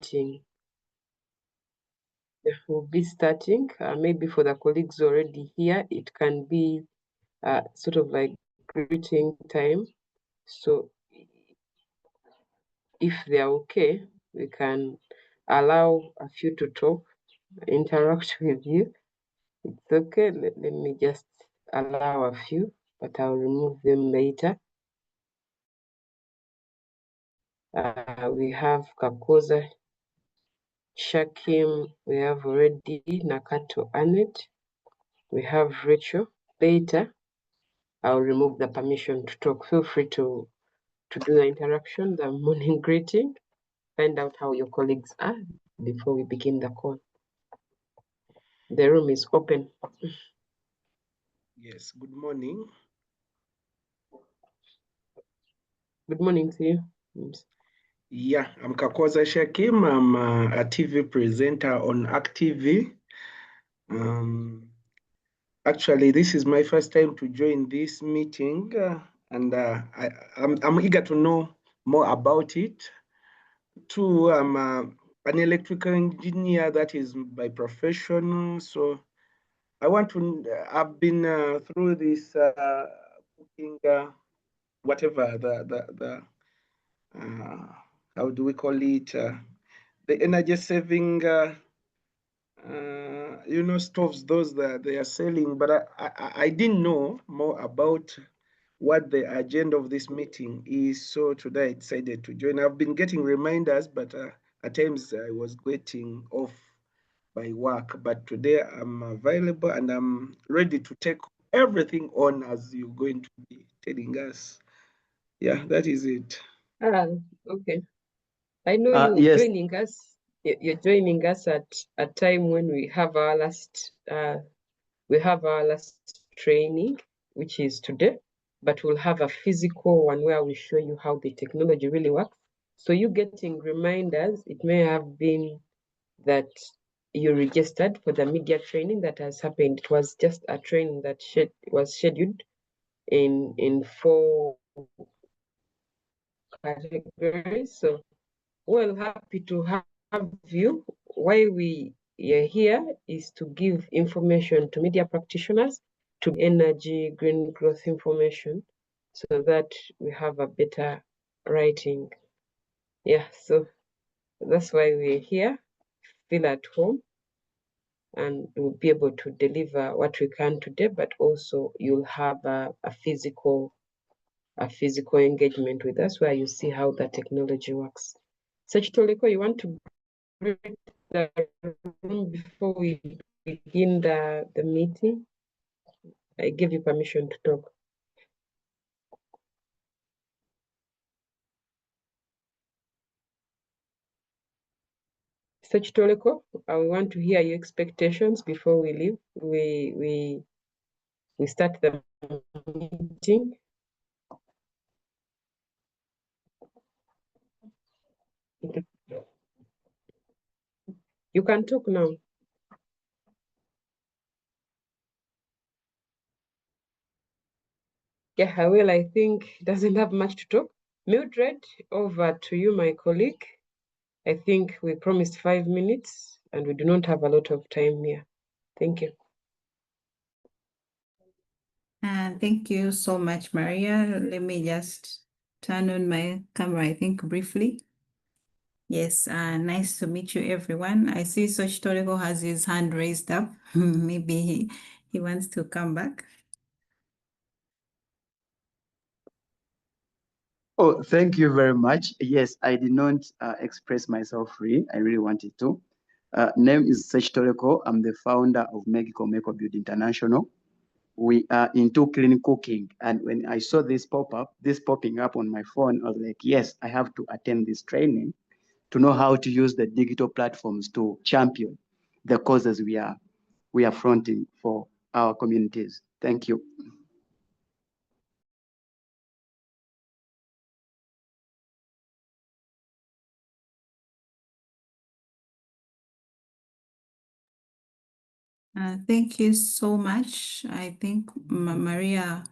meeting. We'll be starting. Maybe for the colleagues already here, it can be sort of like greeting time. So if they're okay, we can allow a few to talk, interact with you. It's okay. Let me just allow a few, but I'll remove them later. We have Kakoza, Shakim, we have already Nakato Annette, we have Rachel. Later, I'll remove the permission to talk. Feel free to do the interaction, the morning greeting, find out how your colleagues are before we begin the call. The room is open. Yes, good morning. Good morning to you. Yeah, I'm Kakoza Shakim. I'm a TV presenter on ActTV. Actually, this is my first time to join this meeting, and I'm eager to know more about it. Too, I'm an electrical engineer, that is by profession. So I want to, I've been through this cooking, whatever the how do we call it? The energy saving, stoves, those that they are selling, but I didn't know more about what the agenda of this meeting is. So today I decided to join. I've been getting reminders, but at times I was getting off by work. But today I'm available and I'm ready to take everything on as you're going to be telling us. Yeah, that is it. Okay. I know you Yes. joining us. You're joining us at a time when we have our last training, which is today, but we'll have a physical one where we show you how the technology really works. So you getting reminders, it may have been that you registered for the media training that has happened. It was just a training that was scheduled in 4 categories. So we're happy to have you. Why we are here is to give information to media practitioners, to energy, green growth information, so that we have a better writing. Yeah, so that's why we're here. Feel at home, and we'll be able to deliver what we can today, but also you'll have a physical engagement with us where you see how the technology works. Sechitoliko, you want to greet the room before we begin the meeting? I give you permission to talk. Sechitoliko, I want to hear your expectations before we leave. We start the meeting. You can talk now. Yeah, I will. I think doesn't have much to talk. Mildred, over to you, my colleague. I think we promised 5 minutes and we do not have a lot of time here. Thank you. Thank you so much, Maria. Let me just turn on my camera, I think, briefly. Yes, nice to meet you, everyone. I see Sochtorego has his hand raised up. Maybe he wants to come back. Oh, thank you very much. Yes, I did not express myself free. I really wanted to. Name is Sech Toreko. I'm the founder of Mexico Build International. We are into clean cooking. And when I saw this popping up on my phone, I was like, yes, I have to attend this training to know how to use the digital platforms to champion the causes we are fronting for our communities. Thank you. Thank you so much. I think Maria.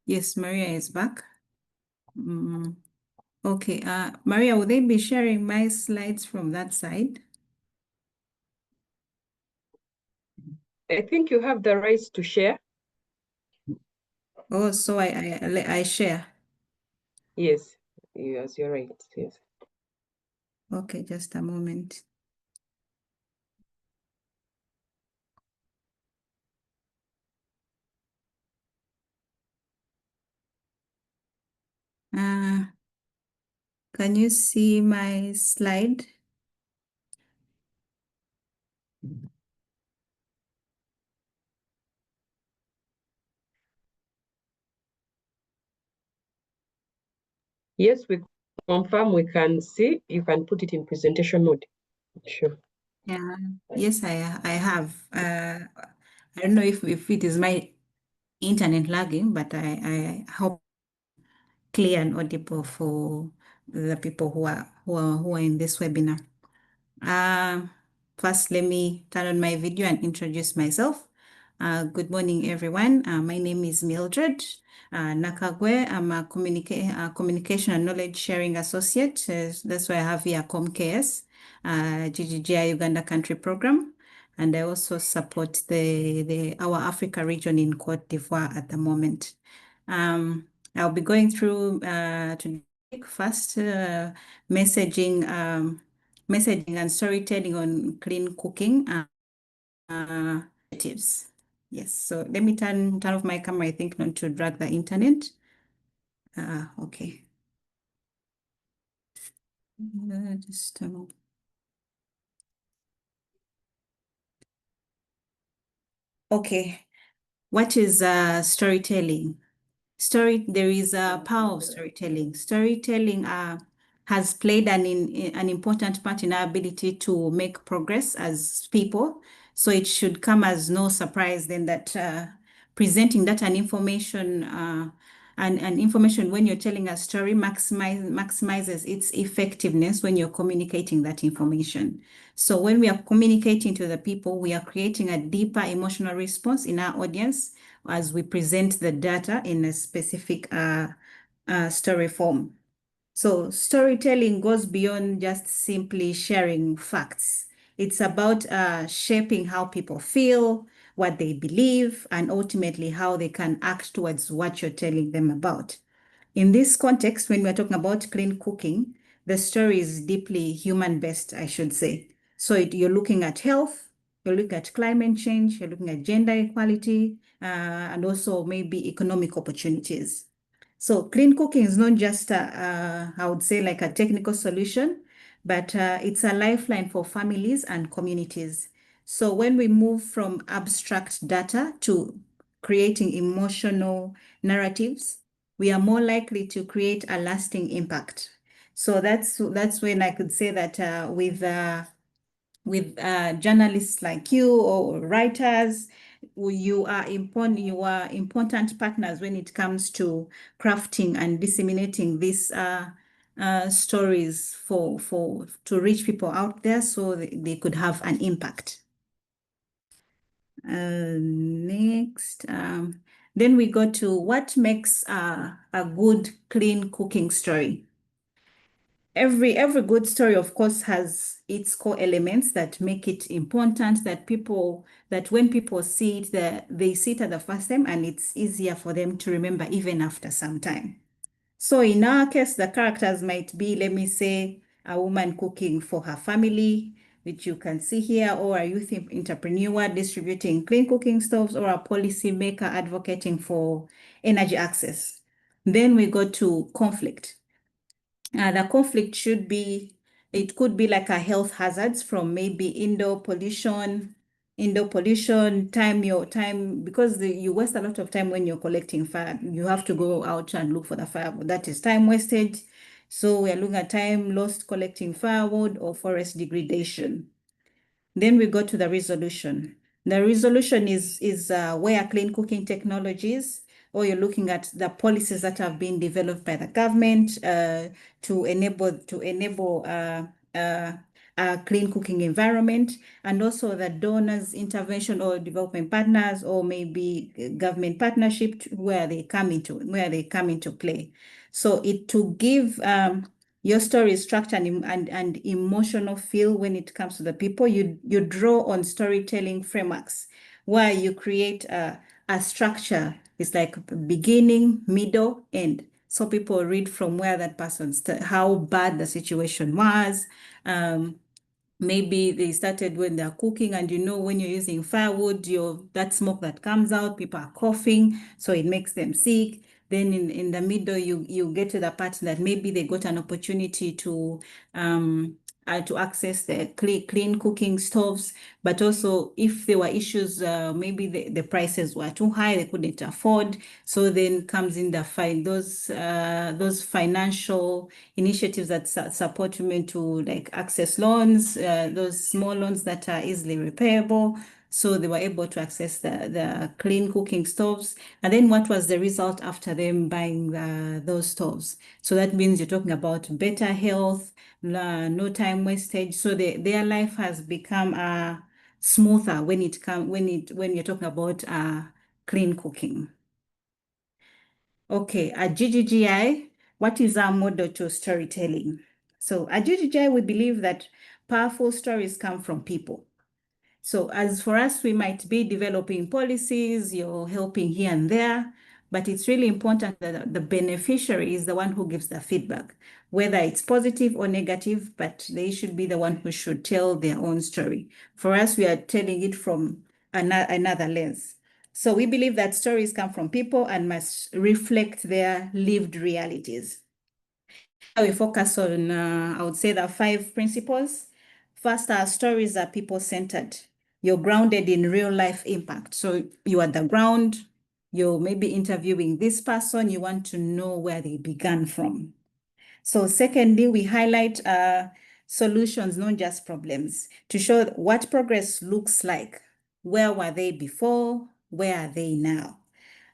Yes, Maria is back. Okay, Maria, will they be sharing my slides from that side? I think you have the rights to share. Oh, so I share. Yes, yes, you're right. Yes. Okay, just a moment. Can you see my slide? Yes, we confirm we can see. You can put it in presentation mode. Sure. Yeah. Yes, I have. I don't know if it is my internet lagging, but I hope clear and audible for the people who are in this webinar. First, let me turn on my video and introduce myself. Good morning, everyone. My name is Mildred Nakagwe. I'm a communication and knowledge sharing associate. That's why I have here ComKS, GGGI Uganda Country Program. And I also support our Africa region in Cote d'Ivoire at the moment. I'll be going through today first messaging and storytelling on clean cooking tips. Yes, so let me turn off my camera, I think, not to drag the internet. Okay. Just okay. What is storytelling? There is a power of storytelling. Storytelling has played an important part in our ability to make progress as people. So it should come as no surprise then that presenting data and information and information when you're telling a story maximizes its effectiveness when you're communicating that information. So when we are communicating to the people, we are creating a deeper emotional response in our audience as we present the data in a specific story form. So storytelling goes beyond just simply sharing facts. It's about shaping how people feel, what they believe, and ultimately how they can act towards what you're telling them about. In this context, when we're talking about clean cooking, the story is deeply human-based, I should say. So you're looking at health, you're looking at climate change, you're looking at gender equality, and also maybe economic opportunities. So clean cooking is not just, I would say, like a technical solution, but it's a lifeline for families and communities. So when we move from abstract data to creating emotional narratives, we are more likely to create a lasting impact. So that's when I could say that with journalists like you or writers, you are important partners when it comes to crafting and disseminating these stories to reach people out there so they could have an impact. Next, then we go to what makes a good clean cooking story. Every good story, of course, has its core elements that make it important, that when people see it, that they see it at the first time and it's easier for them to remember even after some time. So in our case, the characters might be, let me say, a woman cooking for her family, which you can see here, or a youth entrepreneur distributing clean cooking stoves, or a policymaker advocating for energy access. Then we go to conflict. The conflict it could be like a health hazards from maybe indoor pollution, time, because you waste a lot of time when you're collecting fire. You have to go out and look for the fire. That is time wasted. So we're looking at time lost collecting firewood or forest degradation. Then we go to the resolution. The resolution is where clean cooking technologies, or you're looking at the policies that have been developed by the government to enable a clean cooking environment, and also the donors' intervention or development partners, or maybe government partnership where they come into play. So to give your story is structure and emotional feel when it comes to the people. You draw on storytelling frameworks where you create a structure. It's like beginning, middle, end. So people read from where that person, how bad the situation was. Maybe they started when they're cooking, and when you're using firewood, that smoke that comes out, people are coughing, so it makes them sick. Then in the middle, you get to the part that maybe they got an opportunity to access the clean cooking stoves, but also if there were issues, maybe the prices were too high, they couldn't afford. So then comes in those financial initiatives that support women to like access loans, those small loans that are easily repayable. So they were able to access the clean cooking stoves. And then what was the result after them buying those stoves? So that means you're talking about better health, no time wastage. So their life has become smoother when you're talking about clean cooking. Okay, at GGGI, what is our model to storytelling? So at GGGI, we believe that powerful stories come from people. So as for us, we might be developing policies, you're helping here and there, but it's really important that the beneficiary is the one who gives the feedback, whether it's positive or negative, but they should be the one who should tell their own story. For us, we are telling it from another lens. So we believe that stories come from people and must reflect their lived realities. We focus on, I would say, the 5 principles. First, our stories are people-centered. You're grounded in real-life impact. So you are the ground. You're maybe interviewing this person. You want to know where they began from. So secondly, we highlight solutions, not just problems, to show what progress looks like. Where were they before? Where are they now?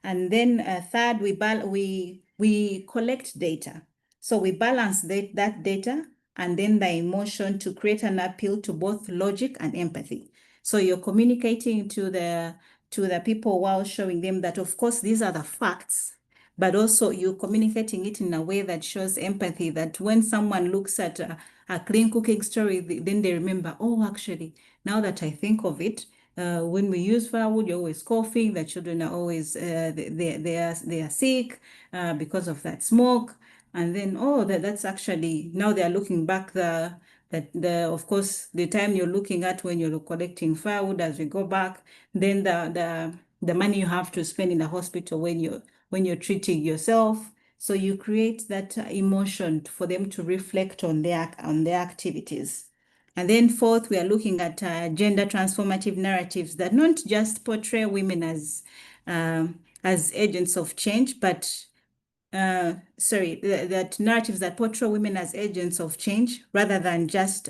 And then third, we collect data. So we balance that data and then the emotion to create an appeal to both logic and empathy. So you're communicating to the people while showing them that, of course, these are the facts, but also you're communicating it in a way that shows empathy, that when someone looks at a clean cooking story, then they remember, oh, actually, now that I think of it, when we use firewood, you're always coughing. The children are always they are sick because of that smoke. And then that's actually, now they are looking back of course the time you're looking at when you're collecting firewood, as we go back, then the money you have to spend in the hospital when you're treating yourself. So you create that emotion for them to reflect on their activities. And then fourth, we are looking at gender transformative narratives that not just portray women as agents of change, but that narratives that portray women as agents of change rather than just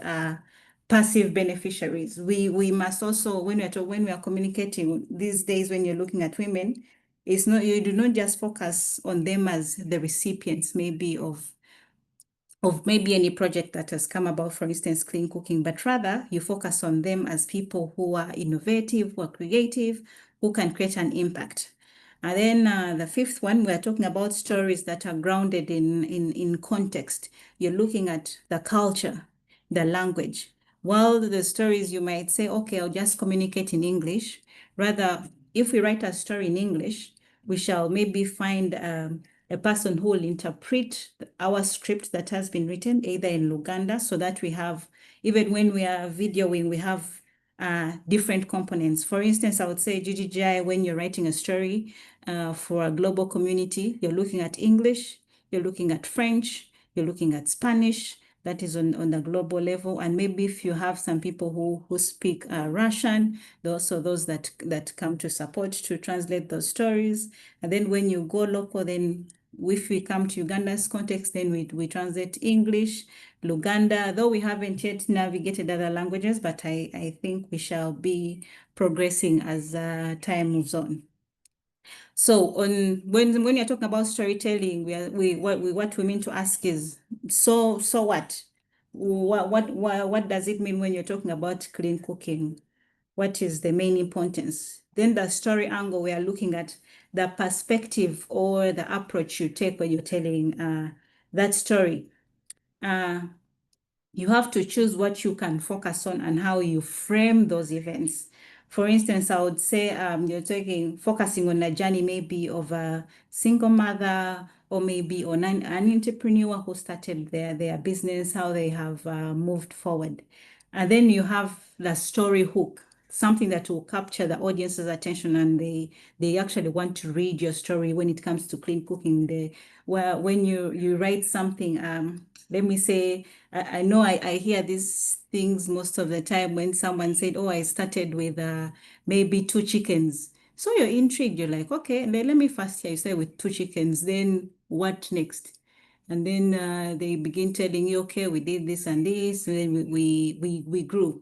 passive beneficiaries. We must also, when we are communicating these days, when you're looking at women, you do not just focus on them as the recipients maybe of maybe any project that has come about, for instance, clean cooking, but rather you focus on them as people who are innovative, who are creative, who can create an impact. And then the fifth one, we're talking about stories that are grounded in context. You're looking at the culture, the language. While the stories, you might say, okay, I'll just communicate in English. Rather, if we write a story in English, we shall maybe find a person who will interpret our script that has been written either in Luganda, so that we have, even when we are videoing, we have different components. For instance, I would say GGGI, when you're writing a story for a global community, you're looking at English, you're looking at French, you're looking at Spanish. That is on the global level. And maybe if you have some people who speak Russian, also those that come to support to translate those stories. And then when you go local, then if we come to Uganda's context, then we translate English, Luganda, though we haven't yet navigated other languages, but I think we shall be progressing as time moves on. So when you're talking about storytelling, what we mean to ask is, so what? What does it mean when you're talking about clean cooking? What is the main importance? Then the story angle, we are looking at the perspective or the approach you take when you're telling that story. you have to choose what you can focus on and how you frame those events. For instance, I would say you're focusing on a journey maybe of a single mother or maybe on an entrepreneur who started their business, how they have moved forward. And then you have the story hook, something that will capture the audience's attention and they actually want to read your story when it comes to clean cooking. When you write something, let me say, I know I hear these things most of the time when someone said, oh, I started with maybe 2 chickens. So you're intrigued. You're like, okay, let me first hear you say with 2 chickens. Then what next? And then they begin telling you, okay, we did this and this, and then we grew.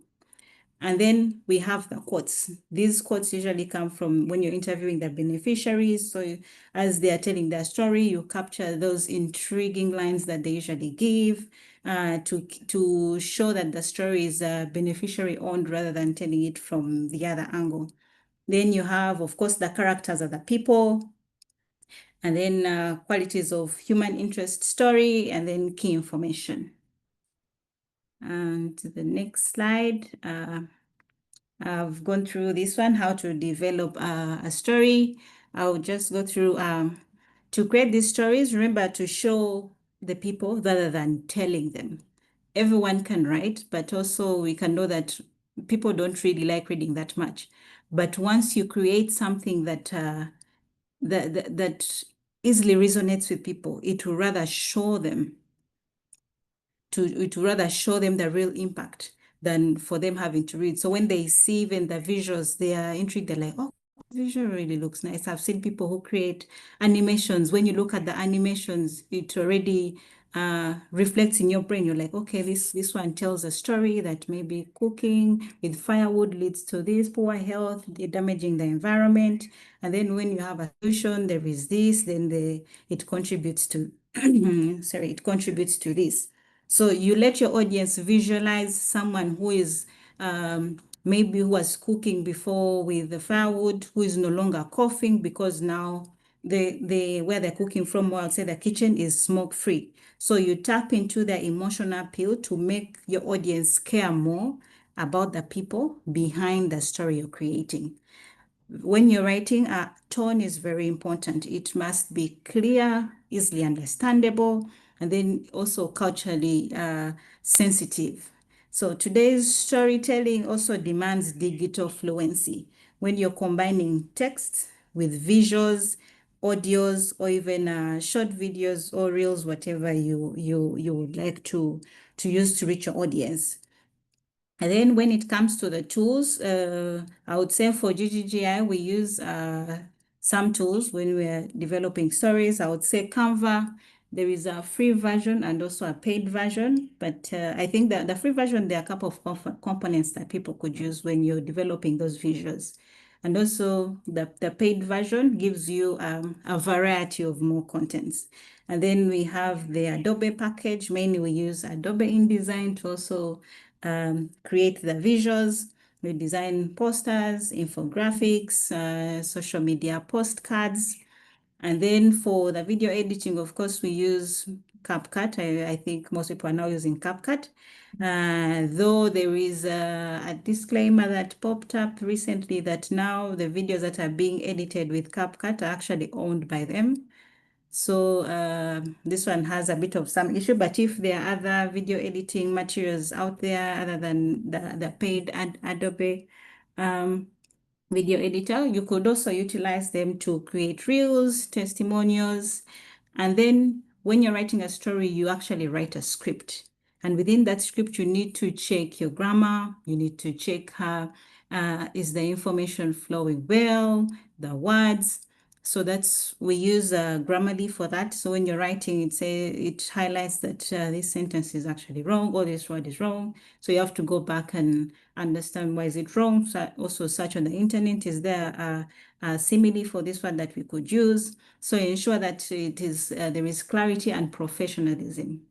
And then we have the quotes. These quotes usually come from when you're interviewing the beneficiaries. So as they are telling their story, you capture those intriguing lines that they usually give to show that the story is beneficiary owned rather than telling it from the other angle. Then you have, of course, the characters of the people, and then qualities of human interest story, and then key information. And to the next slide. I've gone through this one, how to develop a story. I'll just go through to create these stories. Remember to show the people rather than telling them. Everyone can write, but also we can know that people don't really like reading that much. But once you create something that that easily resonates with people, it will rather show them the real impact than for them having to read. So when they see even the visuals, they are intrigued. They're like, oh, visual really looks nice. I've seen people who create animations. When you look at the animations, it already reflects in your brain. You're like, okay, this one tells a story that maybe cooking with firewood leads to this poor health, damaging the environment. And then when you have a solution, there is this, then it contributes to, it contributes to this. So you let your audience visualize someone who is maybe who was cooking before with the firewood, who is no longer coughing because now where they're cooking from, well, I'll say the kitchen is smoke free. So you tap into the emotional appeal to make your audience care more about the people behind the story you're creating. When you're writing, tone is very important. It must be clear, easily understandable, and then also culturally sensitive. So today's storytelling also demands digital fluency. When you're combining text with visuals, audios, or even short videos or reels, whatever you would like to use to reach your audience. And then when it comes to the tools, I would say for GGGI, we use some tools when we're developing stories. I would say Canva. There is a free version and also a paid version. But I think that the free version, there are a couple of components that people could use when you're developing those visuals. And also the paid version gives you a variety of more contents. And then we have the Adobe package. Mainly we use Adobe InDesign to also create the visuals. We design posters, infographics, social media postcards. And then for the video editing, of course, we use CapCut. I think most people are now using CapCut. Though there is a disclaimer that popped up recently that now the videos that are being edited with CapCut are actually owned by them. So this one has a bit of some issue, but if there are other video editing materials out there other than the paid Adobe video editor, you could also utilize them to create reels, testimonials, and then when you're writing a story, you actually write a script. And within that script, you need to check your grammar, you need to check how is the information flowing well, the words. So we use Grammarly for that. So when you're writing, it highlights that this sentence is actually wrong or this word is wrong. So you have to go back and understand why is it wrong. So also search on the internet, is there a simile for this one that we could use? So ensure that there is clarity and professionalism.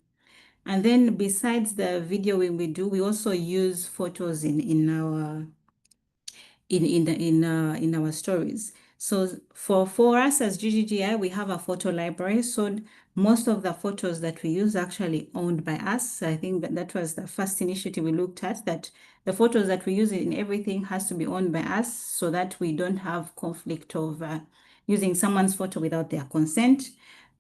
And then besides the video we do, we also use photos in our stories. So for us as GGGI, we have a photo library. So most of the photos that we use actually owned by us. I think that was the first initiative we looked at, that the photos that we use in everything has to be owned by us so that we don't have conflict of using someone's photo without their consent.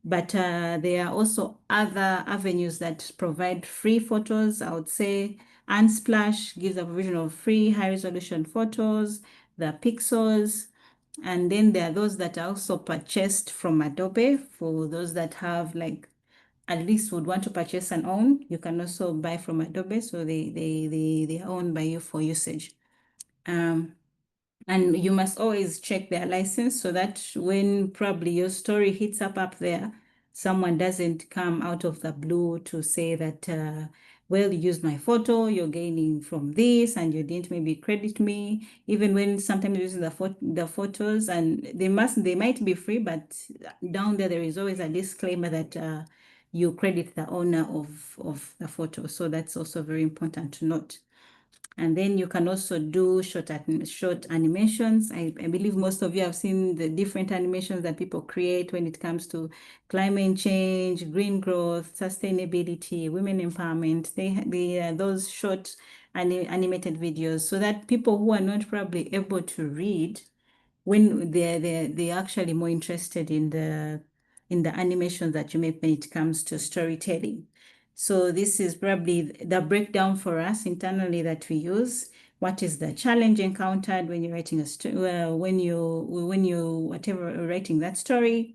But there are also other avenues that provide free photos. I would say Unsplash gives a provision of free high resolution photos, the Pixels, and then there are those that are also purchased from Adobe. For those that have like at least would want to purchase and own, you can also buy from Adobe. So they are owned by you for usage. And you must always check their license so that when probably your story hits up there, someone doesn't come out of the blue to say that, well, you used my photo, you're gaining from this, and you didn't maybe credit me, even when sometimes using the photos, and they might be free, but down there is always a disclaimer that you credit the owner of the photo. So that's also very important to note. And then you can also do short animations. I believe most of you have seen the different animations that people create when it comes to climate change, green growth, sustainability, women empowerment. Those short animated videos so that people who are not probably able to read, when they're actually more interested in the animations that you make when it comes to storytelling. So this is probably the breakdown for us internally that we use. What is the challenge encountered when you're writing a story, when you whatever writing that story?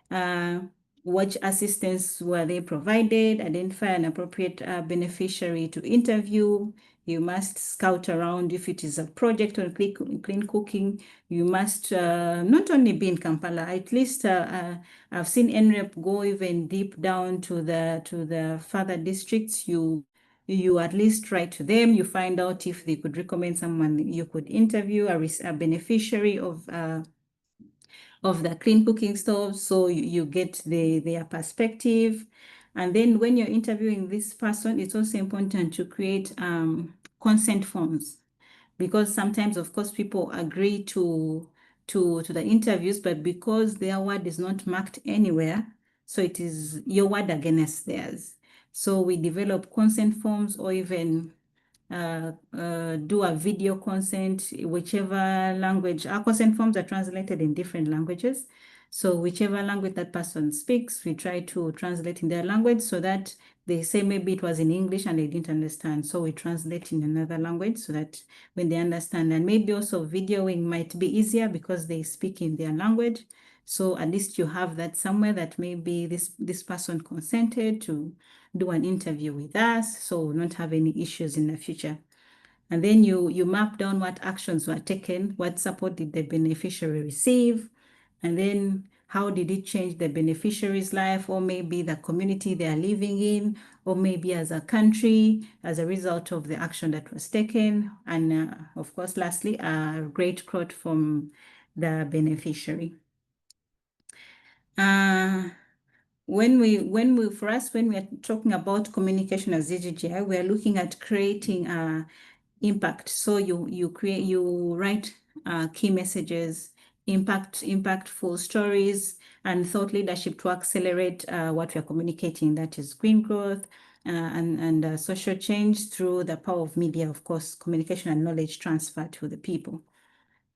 What assistance were they provided? Identify an appropriate beneficiary to interview. You must scout around if it is a project on clean cooking. You must not only be in Kampala, at least I've seen NREP go even deep down to the further districts. You at least write to them, you find out if they could recommend someone you could interview, a beneficiary of the clean cooking stove, so you get their perspective. And then when you're interviewing this person, it's also important to create consent forms, because sometimes, of course, people agree to the interviews, but because their word is not marked anywhere, so it is your word against theirs. So we develop consent forms, or even do a video consent, whichever language. Our consent forms are translated in different languages. So whichever language that person speaks, we try to translate in their language so that they say maybe it was in English and they didn't understand. So we translate in another language so that when they understand, and maybe also videoing might be easier because they speak in their language. So at least you have that somewhere that maybe this person consented to do an interview with us, so we'll not have any issues in the future. And then you map down what actions were taken, what support did the beneficiary receive, and then how did it change the beneficiary's life, or maybe the community they are living in, or maybe as a country as a result of the action that was taken. And of course, lastly, a great quote from the beneficiary. For us, when we are talking about communication as DGGI, we are looking at creating impact. So you write key messages, impactful stories, and thought leadership to accelerate what we are communicating. That is green growth and social change through the power of media, of course, communication and knowledge transfer to the people.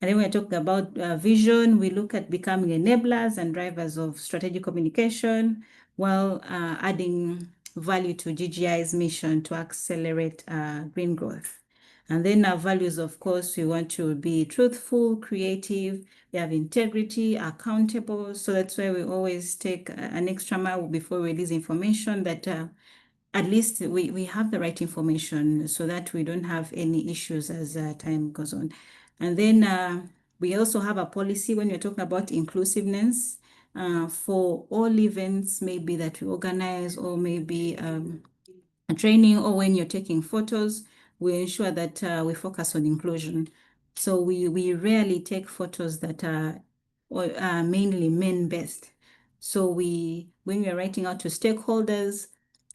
And then we're talking about vision. We look at becoming enablers and drivers of strategic communication while adding value to GGI's mission to accelerate green growth. And then our values, of course, we want to be truthful, creative, we have integrity, accountable. So that's why we always take an extra mile before we release information, that at least we have the right information so that we don't have any issues as time goes on. And then we also have a policy when you're talking about inclusiveness for all events, maybe that we organize, or maybe a training, or when you're taking photos, we ensure that we focus on inclusion. So we rarely take photos that are mainly men-based. So when we are writing out to stakeholders,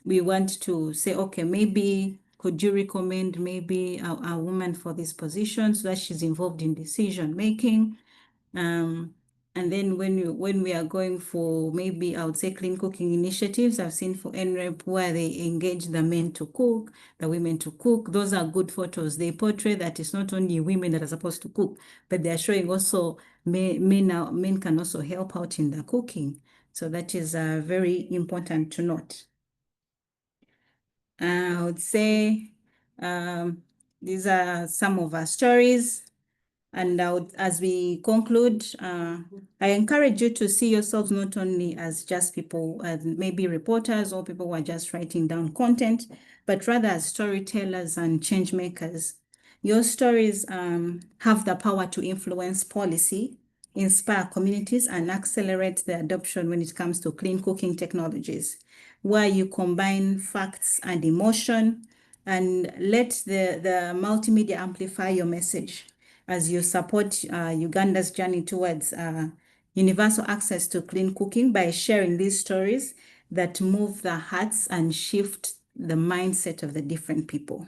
we want to say, okay, maybe could you recommend maybe a woman for this position so that she's involved in decision making? And then when we are going for, maybe I would say, clean cooking initiatives, I've seen for NREP where they engage the men to cook, the women to cook. Those are good photos. They portray that it's not only women that are supposed to cook, but they're showing also men can also help out in the cooking. So that is very important to note. I would say these are some of our stories. And as we conclude, I encourage you to see yourselves not only as just people, as maybe reporters or people who are just writing down content, but rather as storytellers and change makers. Your stories have the power to influence policy, inspire communities, and accelerate the adoption when it comes to clean cooking technologies, where you combine facts and emotion and let the multimedia amplify your message as you support Uganda's journey towards universal access to clean cooking by sharing these stories that move the hearts and shift the mindset of the different people.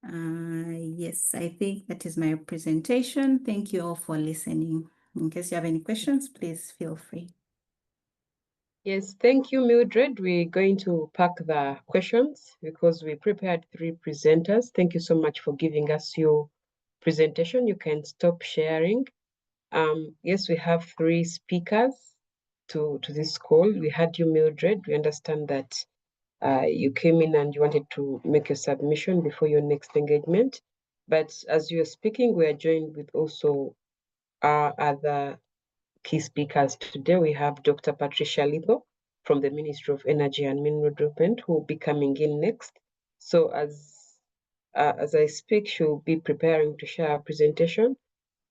Yes, I think that is my presentation. Thank you all for listening. In case you have any questions, please feel free. Yes, thank you, Mildred. We're going to pack the questions because we prepared 3 presenters. Thank you so much for giving us your presentation. You can stop sharing. Yes, we have 3 speakers to this call. We had you, Mildred. We understand that you came in and you wanted to make your submission before your next engagement. But as you're speaking, we are joined with also our other key speakers today. We have Dr. Patricia Litho from the Ministry of Energy and Mineral Development, who will be coming in next. So as I speak, she'll be preparing to share a presentation.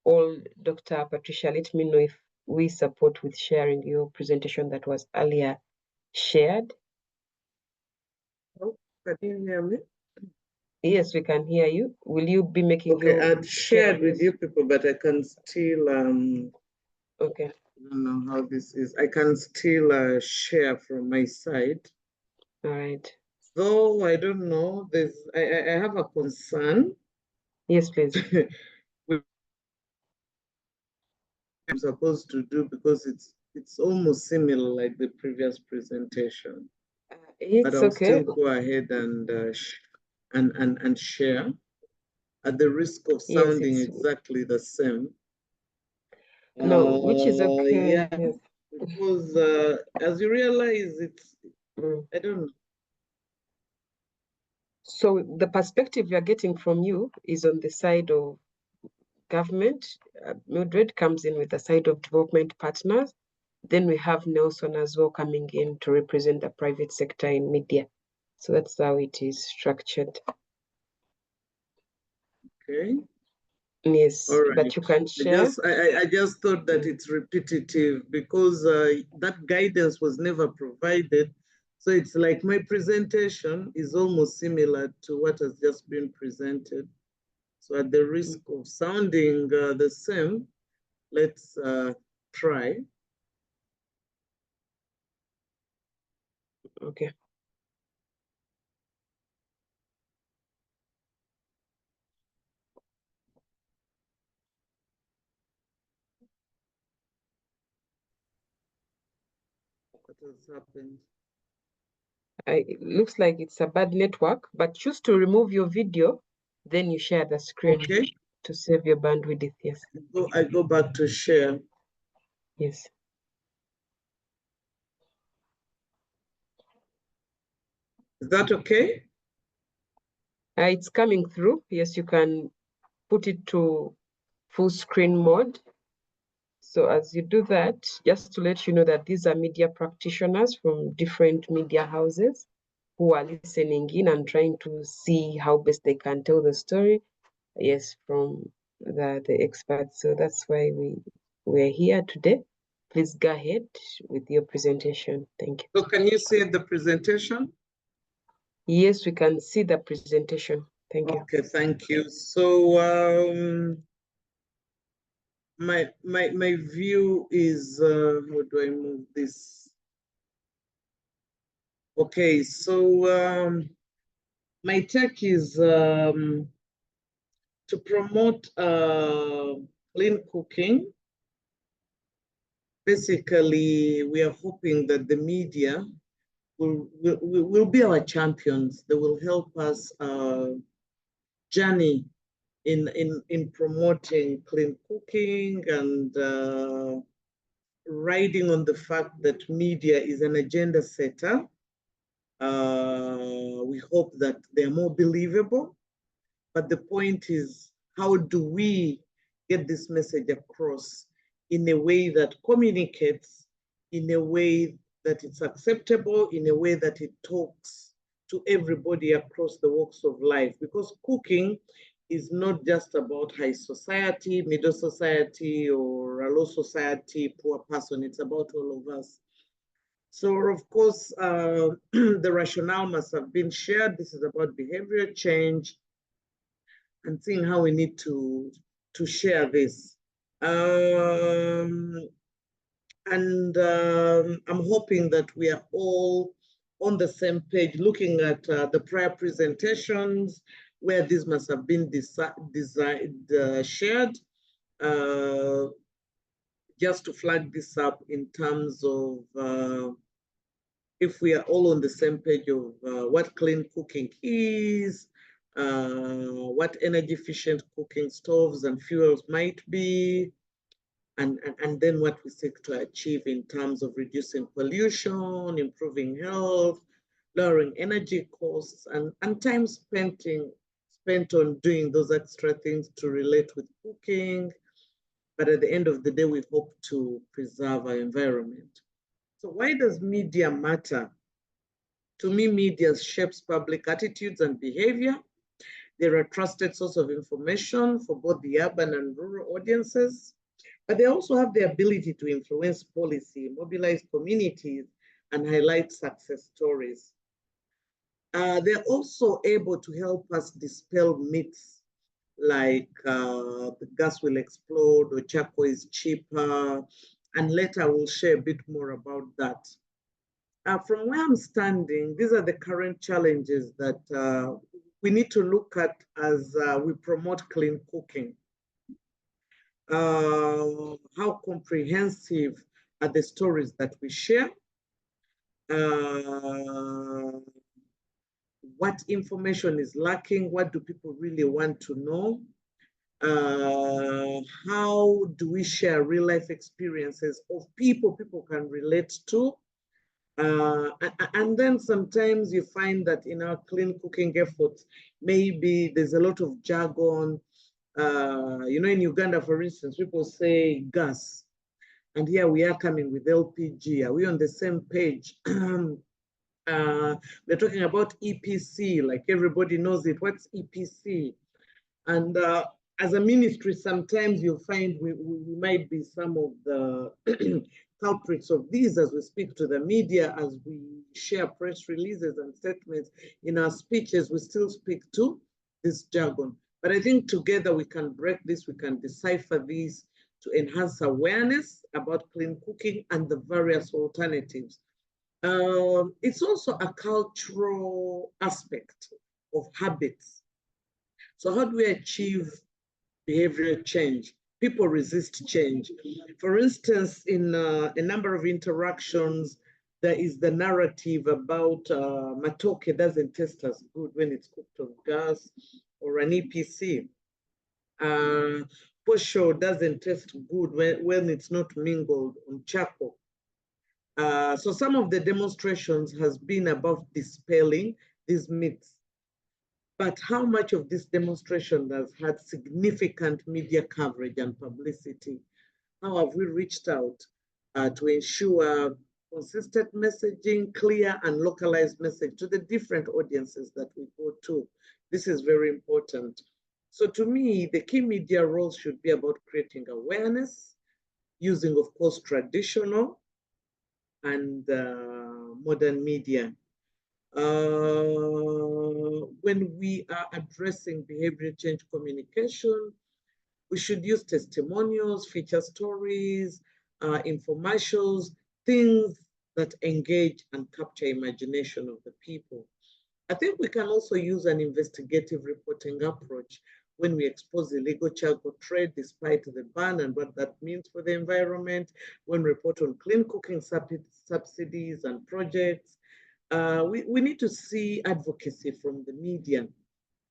Dr. Patricia, let me know if we support with sharing your presentation that was earlier shared. Oh, can you hear me? Yes, we can hear you. Will you be making Okay, your I'd shared with you people, but I can still okay. I don't know how this is. I can still share from my side. All right. Though I don't know, I have a concern. Yes, please. I'm supposed to do because it's almost similar like the previous presentation. It's but I'll okay. still go ahead and share at the risk of sounding Yes, exactly the same. no, which is okay. Yeah, Yes. because as you realize, I don't know. So the perspective you're getting from you is on the side of government. Mildred comes in with the side of development partners. Then we have Nelson as well coming in to represent the private sector in media. So that's how it is structured. Okay. Yes, All right. but you can share. I just thought that it's repetitive because that guidance was never provided. So it's like my presentation is almost similar to what has just been presented. So at the risk of sounding the same, let's try. Okay. What has happened? It looks like it's a bad network, but choose to remove your video, then you share the screen to save your bandwidth. Yes. I go back to share. Yes. Is that okay? It's coming through. Yes, you can put it to full screen mode. So as you do that, just to let you know that these are media practitioners from different media houses who are listening in and trying to see how best they can tell the story. Yes, from the experts. So that's why we're here today. Please go ahead with your presentation. Thank you. So can you see the presentation? Yes, we can see the presentation. Thank you. Okay, thank you. So my view is how do I move this? Okay, so my take is to promote clean cooking basically, we are hoping that the media will be our champions. They will help us journey in promoting clean cooking and riding on the fact that media is an agenda setter. We hope that they're more believable. But the point is, how do we get this message across in a way that communicates, in a way that it's acceptable, in a way that it talks to everybody across the walks of life? Because cooking is not just about high society, middle society, or a low society, poor person. It's about all of us. So, of course, the rationale must have been shared. This is about behavioral change and seeing how we need to share this. I'm hoping that we are all on the same page, looking at the prior presentations where this must have been shared, just to flag this up in terms of if we are all on the same page of what clean cooking is, what energy efficient cooking stoves and fuels might be, and then what we seek to achieve in terms of reducing pollution, improving health, lowering energy costs, and time spent on doing those extra things to relate with cooking. But at the end of the day, we hope to preserve our environment. So why does media matter? To me, media shapes public attitudes and behavior. They're a trusted source of information for both the urban and rural audiences, but they also have the ability to influence policy, mobilize communities, and highlight success stories. They're also able to help us dispel myths like the gas will explode or charcoal is cheaper, and later we'll share a bit more about that. From where I'm standing, these are the current challenges that we need to look at as we promote clean cooking. How comprehensive are the stories that we share? What information is lacking? What do people really want to know? How do we share real life experiences of people can relate to? And then sometimes you find that in our clean cooking efforts, maybe there's a lot of jargon. You know, in Uganda, for instance, people say gas. And here we are coming with LPG. Are we on the same page? We're talking about EPC, like everybody knows it. What's EPC? And as a ministry, sometimes you'll find we might be some of the culprits of these as we speak to the media, as we share press releases and statements. In our speeches, we still speak to this jargon. But I think together we can break this, we can decipher these to enhance awareness about clean cooking and the various alternatives. It's also a cultural aspect of habits. So how do we achieve behavioral change? People resist change. For instance, in a number of interactions, there is the narrative about matoke doesn't taste as good when it's cooked on gas, or an EPC. Posho doesn't taste good when it's not mingled on charcoal. So some of the demonstrations has been about dispelling these myths. But how much of this demonstration has had significant media coverage and publicity? How have we reached out to ensure consistent messaging, clear and localized message to the different audiences that we go to? This is very important. So to me, the key media roles should be about creating awareness, using, of course, traditional and modern media. When we are addressing behavior change communication, we should use testimonials, feature stories, infomercials, things that engage and capture imagination of the people. I think we can also use an investigative reporting approach when we expose illegal charcoal trade despite the ban and what that means for the environment, when we report on clean cooking subsidies and projects. We need to see advocacy from the media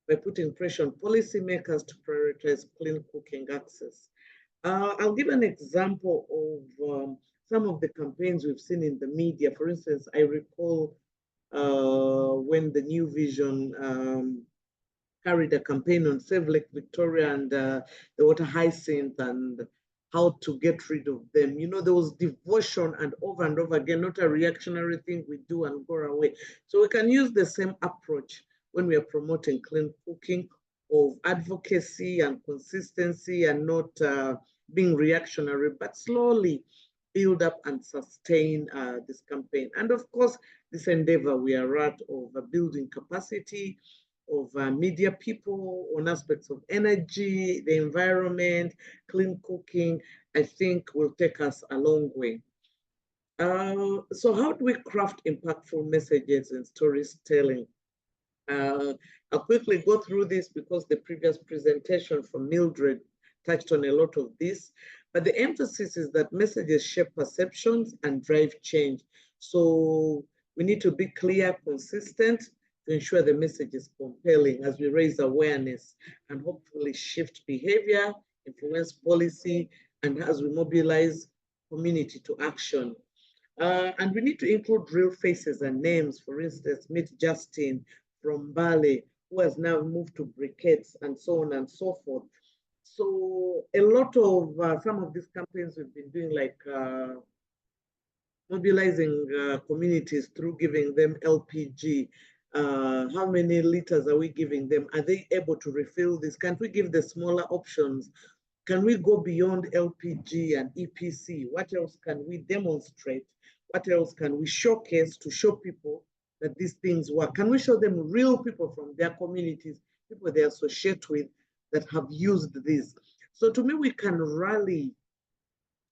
by putting pressure on policymakers to prioritize clean cooking access. I'll give an example of some of the campaigns we've seen in the media. For instance, I recall when the New Vision carried a campaign on Save Lake Victoria and the water hyacinth and how to get rid of them. You know, there was devotion and over again, not a reactionary thing we do and go away. So we can use the same approach when we are promoting clean cooking, of advocacy and consistency and not being reactionary, but slowly build up and sustain this campaign. And of course, this endeavor we are at of building capacity of media people on aspects of energy, the environment, clean cooking, I think will take us a long way. So how do we craft impactful messages and storytelling? I'll quickly go through this because the previous presentation from Mildred touched on a lot of this, but the emphasis is that messages shape perceptions and drive change. So we need to be clear, consistent, to ensure the message is compelling as we raise awareness and hopefully shift behavior, influence policy, and as we mobilize community to action. And we need to include real faces and names. For instance, meet Justin from Bali, who has now moved to briquettes and so on and so forth. So a lot of some of these campaigns we've been doing, like mobilizing communities through giving them LPG. How many liters are we giving them? Are they able to refill this? Can't we give the smaller options? Can we go beyond LPG and EPC? What else can we demonstrate? What else can we showcase to show people that these things work? Can we show them real people from their communities, people they associate with that have used this? So to me, we can rally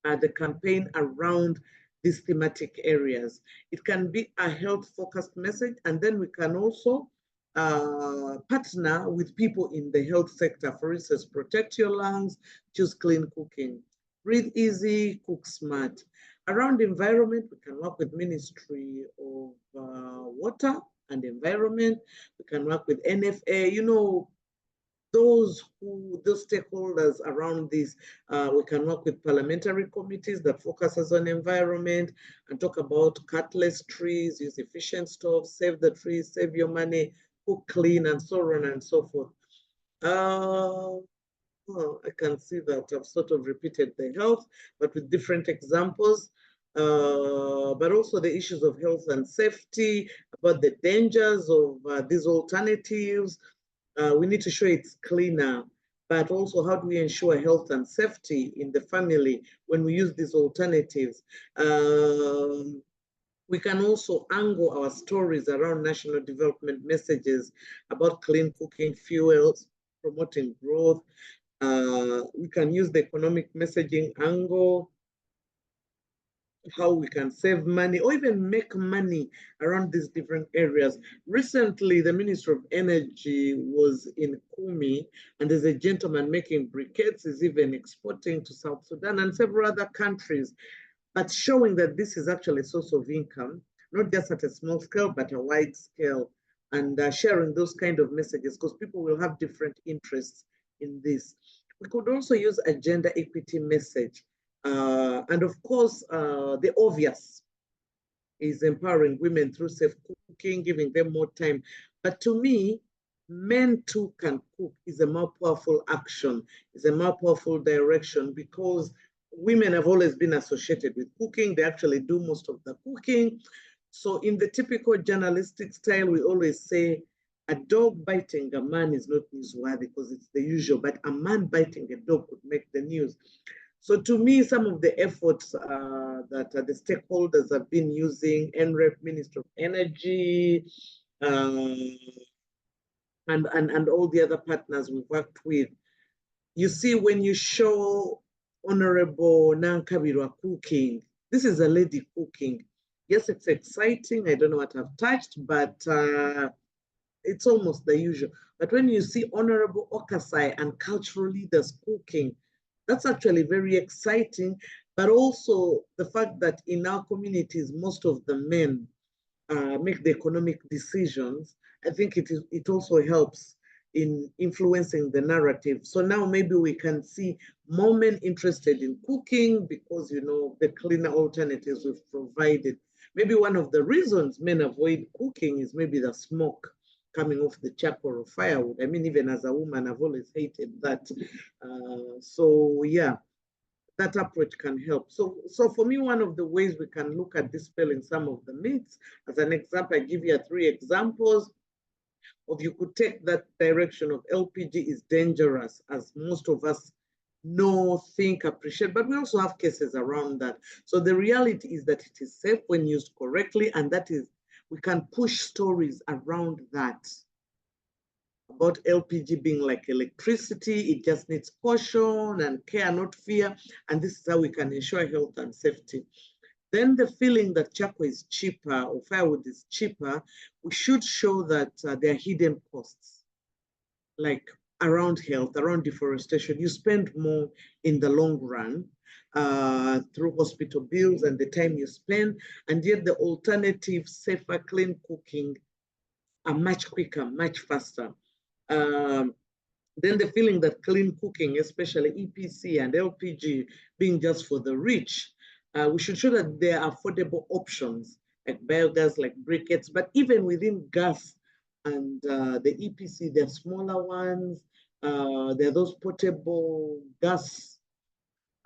the campaign around these thematic areas. It can be a health-focused message, and then we can also partner with people in the health sector. For instance, protect your lungs, choose clean cooking. Breathe easy, cook smart. Around environment, we can work with Ministry of Water and Environment. We can work with NFA, you know, those stakeholders around this. We can work with parliamentary committees that focuses on environment and talk about cut less trees, use efficient stoves, save the trees, save your money, cook clean, and so on and so forth. Well, I can see that I've sort of repeated the health, but with different examples. But also the issues of health and safety, about the dangers of these alternatives. We need to show it's cleaner, but also how do we ensure health and safety in the family when we use these alternatives? We can also angle our stories around national development messages about clean cooking fuels, promoting growth. We can use the economic messaging angle, how we can save money or even make money around these different areas. Recently, the Minister of Energy was in Kumi, and there's a gentleman making briquettes, is even exporting to South Sudan and several other countries, but showing that this is actually a source of income, not just at a small scale, but a wide scale, and sharing those kind of messages, because people will have different interests in this. We could also use a gender equity message. And of course, the obvious is empowering women through safe cooking, giving them more time. But to me, men too can cook is a more powerful action, is a more powerful direction, because women have always been associated with cooking. They actually do most of the cooking. So in the typical journalistic style, we always say, a dog biting a man is not newsworthy because it's the usual, but a man biting a dog could make the news. So to me, some of the efforts that the stakeholders have been using, NREP, Minister of Energy, and all the other partners we've worked with, you see when you show Honorable Nankabirwa cooking, this is a lady cooking. Yes, it's exciting. I don't know what I've touched, but it's almost the usual. But when you see honorable Okasai and cultural leaders cooking, that's actually very exciting. But also the fact that in our communities, most of the men make the economic decisions, I think it also helps in influencing the narrative. So now maybe we can see more men interested in cooking because, you know, the cleaner alternatives we've provided. Maybe one of the reasons men avoid cooking is maybe the smoke coming off the charcoal or firewood. I mean, even as a woman, I've always hated that. So yeah, that approach can help. So for me, one of the ways we can look at dispelling some of the myths, as an example, I give you 3 examples of you could take that direction of LPG is dangerous, as most of us know, think, appreciate, but we also have cases around that. So the reality is that it is safe when used correctly, and that is, we can push stories around that, about LPG being like electricity. It just needs caution and care, not fear. And this is how we can ensure health and safety. Then the feeling that charcoal is cheaper or firewood is cheaper, we should show that there are hidden costs, like around health, around deforestation. You spend more in the long run through hospital bills and the time you spend, and yet the alternative, safer, clean cooking are much quicker, much faster. Then the feeling that clean cooking, especially EPC and LPG, being just for the rich, we should show that there are affordable options like biogas, like briquettes, but even within gas and the EPC, there are smaller ones. There are those portable gas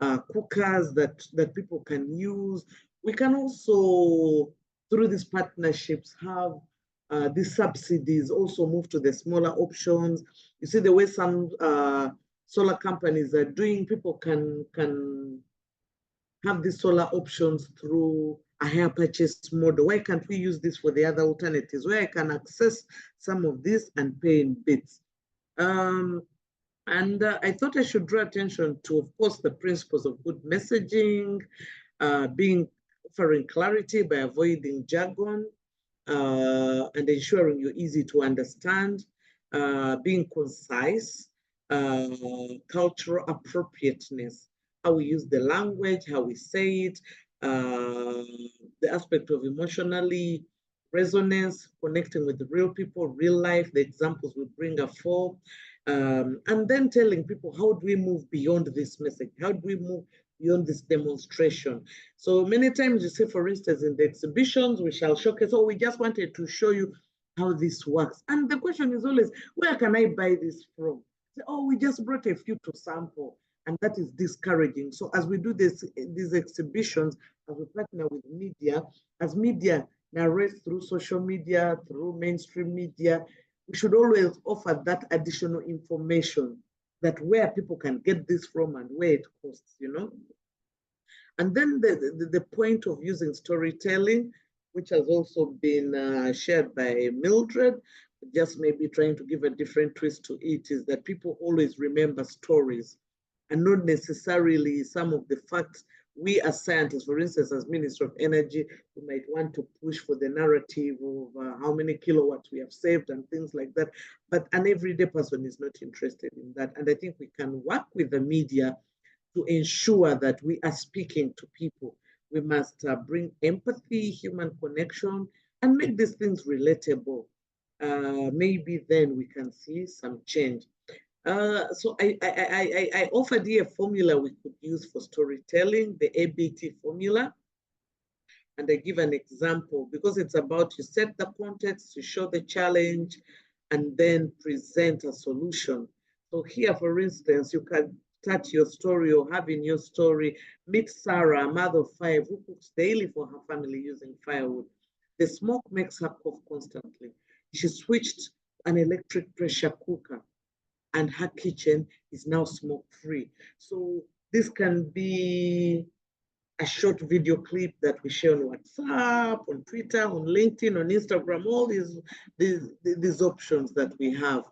cookers that people can use. We can also, through these partnerships, have these subsidies also move to the smaller options. You see the way some solar companies are doing, people can have these solar options through a hire purchase model. Why can't we use this for the other alternatives where I can access some of this and pay in bits? And I thought I should draw attention to, of course, the principles of good messaging, offering clarity by avoiding jargon, and ensuring you're easy to understand, being concise, cultural appropriateness, how we use the language, how we say it, the aspect of emotionally resonance, connecting with the real people, real life, the examples we bring are for, and then telling people, how do we move beyond this message? How do we move beyond this demonstration? So many times you see, for instance, in the exhibitions, we shall showcase, oh, we just wanted to show you how this works. And the question is always, where can I buy this from? Say, oh, we just brought a few to sample. And that is discouraging. So as we do these exhibitions, as we partner with media, as media narrates through social media, through mainstream media, we should always offer that additional information, that where people can get this from and where it costs, you know? And then the point of using storytelling, which has also been shared by Mildred, just maybe trying to give a different twist to it, is that people always remember stories and not necessarily some of the facts. We as scientists, for instance, as Minister of Energy, we might want to push for the narrative of how many kilowatts we have saved and things like that. But an everyday person is not interested in that. And I think we can work with the media to ensure that we are speaking to people. We must bring empathy, human connection, and make these things relatable. Maybe then we can see some change. So I offered here a formula we could use for storytelling, the ABT formula. And I give an example because it's about, you set the context, you show the challenge, and then present a solution. So here, for instance, you can start your story or have in your story, meet Sarah, a mother of 5 who cooks daily for her family using firewood. The smoke makes her cough constantly. She switched an electric pressure cooker and her kitchen is now smoke-free. So this can be a short video clip that we share on WhatsApp, on Twitter, on LinkedIn, on Instagram, all these options that we have.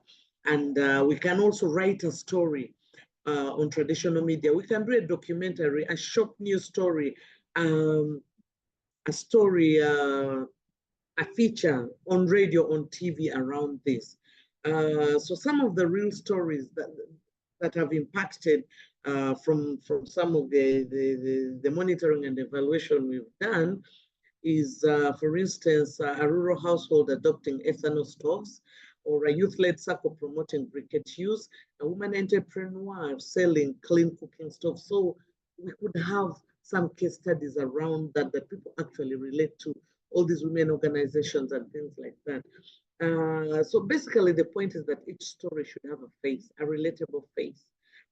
And we can also write a story on traditional media. We can do a documentary, a short news story, a story a feature on radio, on TV around this. So some of the real stories that have impacted from some of the monitoring and evaluation we've done is, for instance, a rural household adopting ethanol stoves, or a youth-led circle promoting briquette use, a woman entrepreneur selling clean cooking stoves. So we could have some case studies around that people actually relate to, all these women organizations and things like that. So basically the point is that each story should have a face, a relatable face,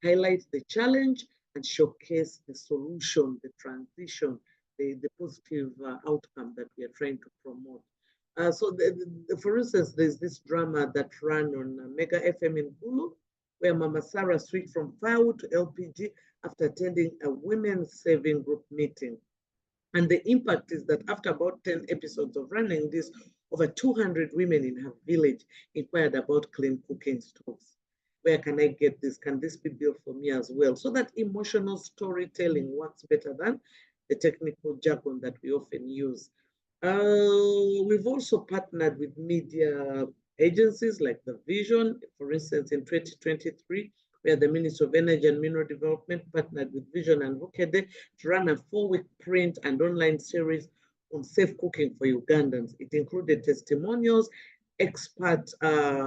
highlight the challenge and showcase the solution, the transition, the positive outcome that we are trying to promote. So for instance, there's this drama that ran on Mega FM in Hulu, where Mama Sarah switched from firewood to LPG after attending a women's saving group meeting. And the impact is that after about 10 episodes of running this, over 200 women in her village inquired about clean cooking stoves. Where can I get this? Can this be built for me as well? So that emotional storytelling works better than the technical jargon that we often use. We've also partnered with media agencies like The Vision. For instance, in 2023, where the Ministry of Energy and Mineral Development partnered with Vision and Vukede to run a 4-week print and online series on safe cooking for Ugandans. It included testimonials, expert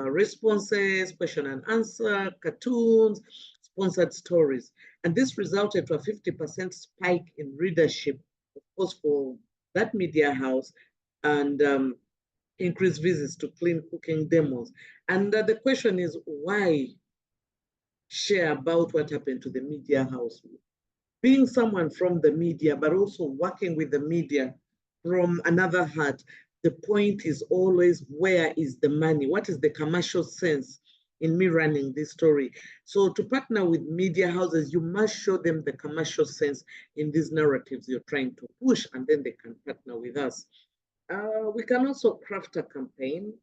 responses, question and answer, cartoons, sponsored stories. And this resulted to a 50% spike in readership, of course, for that media house, and increased visits to clean cooking demos. And the question is, why share about what happened to the media house? Being someone from the media, but also working with the media from another heart, the point is always, where is the money? What is the commercial sense in me running this story? So to partner with media houses, you must show them the commercial sense in these narratives you're trying to push, and then they can partner with us. We can also craft a campaign,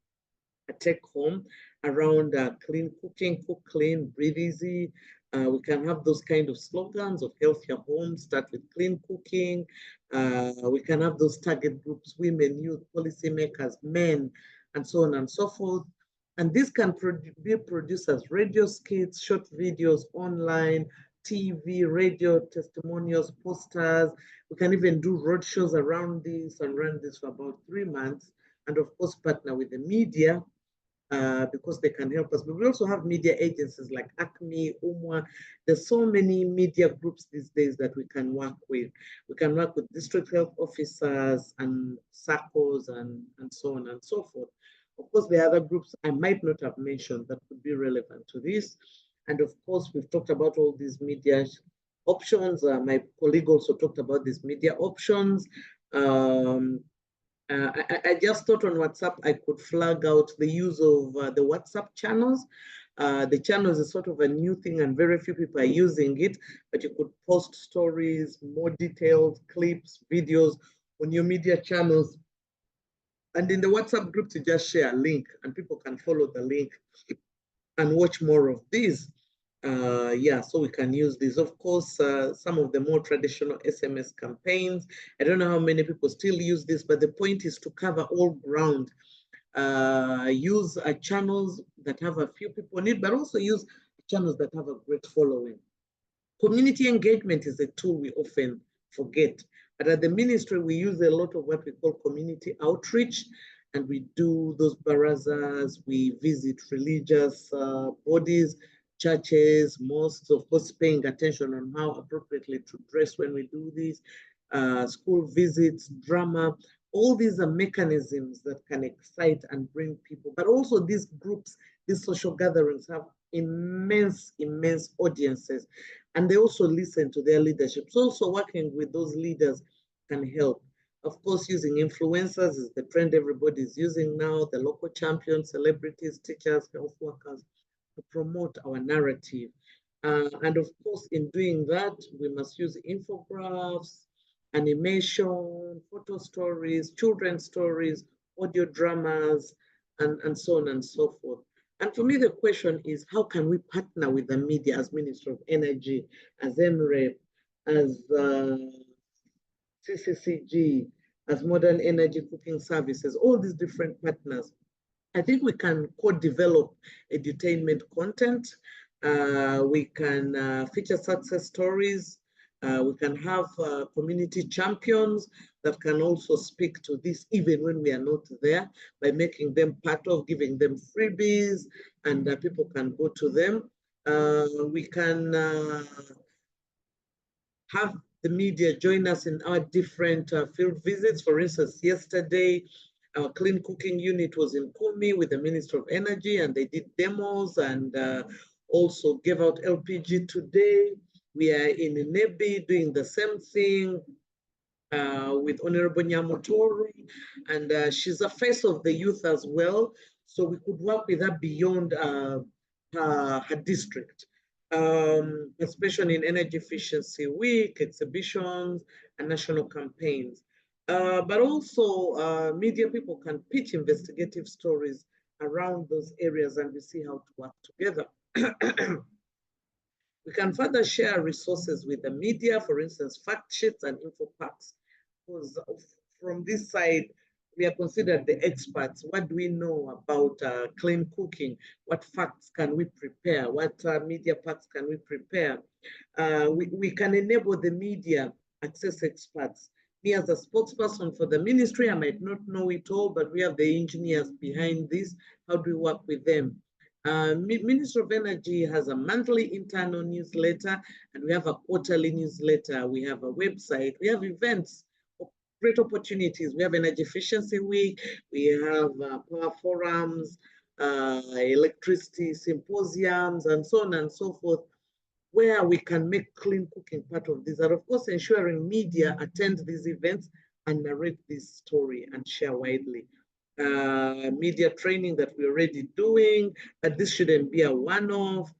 a take home around clean cooking, cook clean, breathe easy. We can have those kind of slogans of healthier homes, start with clean cooking. We can have those target groups, women, youth, policymakers, men, and so on and so forth. And this can be produced as radio skits, short videos online, TV, radio, testimonials, posters. We can even do roadshows around this and run this for about 3 months. And of course, partner with the media because they can help us. But we also have media agencies like ACME, UMWA. There's so many media groups these days that we can work with. We can work with district health officers and SACCOs and so on and so forth. Of course, there are other groups I might not have mentioned that could be relevant to this. And of course, we've talked about all these media options. My colleague also talked about these media options. I just thought on WhatsApp I could flag out the use of the WhatsApp channels. The channels is sort of a new thing and very few people are using it, but you could post stories, more detailed clips, videos on your media channels. And in the WhatsApp group, to just share a link and people can follow the link and watch more of these. Yeah, so we can use this. Of course, some of the more traditional SMS campaigns. I don't know how many people still use this, but the point is to cover all ground. Use channels that have a few people in it, but also use channels that have a great following. Community engagement is a tool we often forget. But at the ministry, we use a lot of what we call community outreach, and we do those barazas, we visit religious bodies, churches, mosques, of course, paying attention on how appropriately to dress when we do this, school visits, drama. All these are mechanisms that can excite and bring people, but also these groups, these social gatherings have immense, immense audiences, and they also listen to their leadership. So also working with those leaders can help. Of course, using influencers is the trend everybody's using now, the local champions, celebrities, teachers, health workers, to promote our narrative. And of course, in doing that, we must use infographics, animation, photo stories, children's stories, audio dramas, and so on and so forth. And for me, the question is, how can we partner with the media as Minister of Energy, as MREP, as CCCG, as modern energy cooking services, all these different partners. I think we can co-develop edutainment content. We can feature success stories. We can have community champions that can also speak to this even when we are not there, by making them part of, giving them freebies, and people can go to them. We can have the media join us in our different field visits. For instance, yesterday, our clean cooking unit was in Kumi with the Minister of Energy, and they did demos and also gave out LPG today. We are in Nebi doing the same thing with Honorable Nyamotori, and she's a face of the youth as well. So we could work with her beyond her district, especially in Energy Efficiency Week, exhibitions, and national campaigns. But also media people can pitch investigative stories around those areas, and we see how to work together. We can further share resources with the media, for instance, fact sheets and info packs. Because from this side, we are considered the experts. What do we know about clean cooking? What facts can we prepare? What media packs can we prepare? We can enable the media access experts. Me as a spokesperson for the ministry, I might not know it all, but we have the engineers behind this. How do we work with them? Ministry of Energy has a monthly internal newsletter, and we have a quarterly newsletter. We have a website. We have events, great opportunities. We have Energy Efficiency Week. We have power forums, electricity symposiums, and so on and so forth, where we can make clean cooking part of this. And of course, ensuring media attend these events and narrate this story and share widely. Media training that we're already doing, but this shouldn't be a one-off.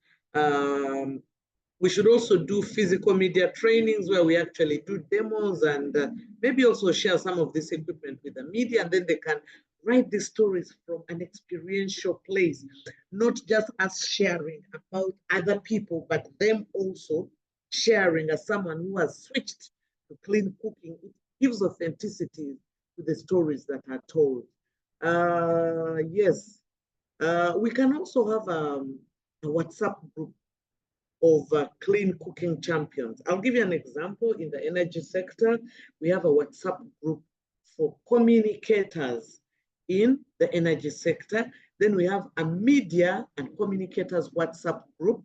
We should also do physical media trainings where we actually do demos, and maybe also share some of this equipment with the media, and then they can write the stories from an experiential place, not just us sharing about other people, but them also sharing as someone who has switched to clean cooking. It gives authenticity to the stories that are told. Yes, we can also have a WhatsApp group of clean cooking champions. I'll give you an example. In the energy sector, we have a WhatsApp group for communicators in the energy sector. Then we have a media and communicators WhatsApp group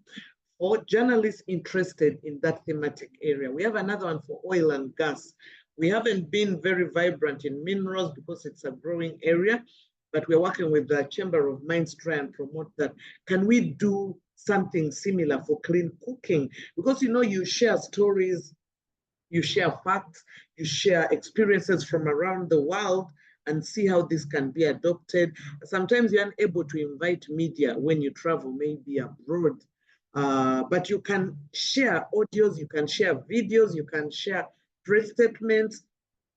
for journalists interested in that thematic area. We have another one for oil and gas. We haven't been very vibrant in minerals because it's a growing area, but we're working with the Chamber of Mines to try and promote that. Can we do something similar for clean cooking? Because you share stories, you share facts, you share experiences from around the world, and see how this can be adopted. Sometimes you're unable to invite media when you travel, maybe abroad, but you can share audios, you can share videos, you can share press statements,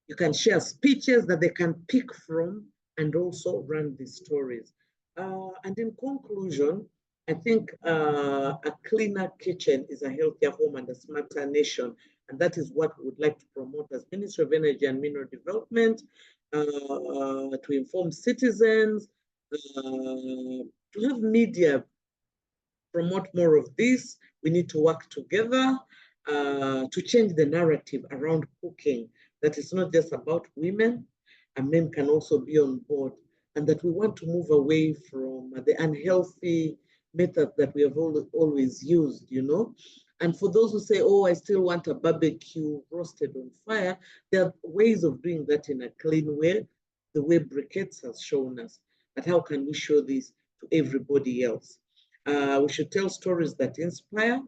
you can share speeches that they can pick from and also run these stories. And in conclusion, I think a cleaner kitchen is a healthier home and a smarter nation. And that is what we would like to promote as Ministry of Energy and Mineral Development, to inform citizens, to have media promote more of this. We need to work together to change the narrative around cooking, that it's not just about women, and men can also be on board, and that we want to move away from the unhealthy method that we have always used, And for those who say, oh, I still want a barbecue roasted on fire, there are ways of doing that in a clean way, the way Briquettes has shown us. But how can we show this to everybody else? We should tell stories that inspire,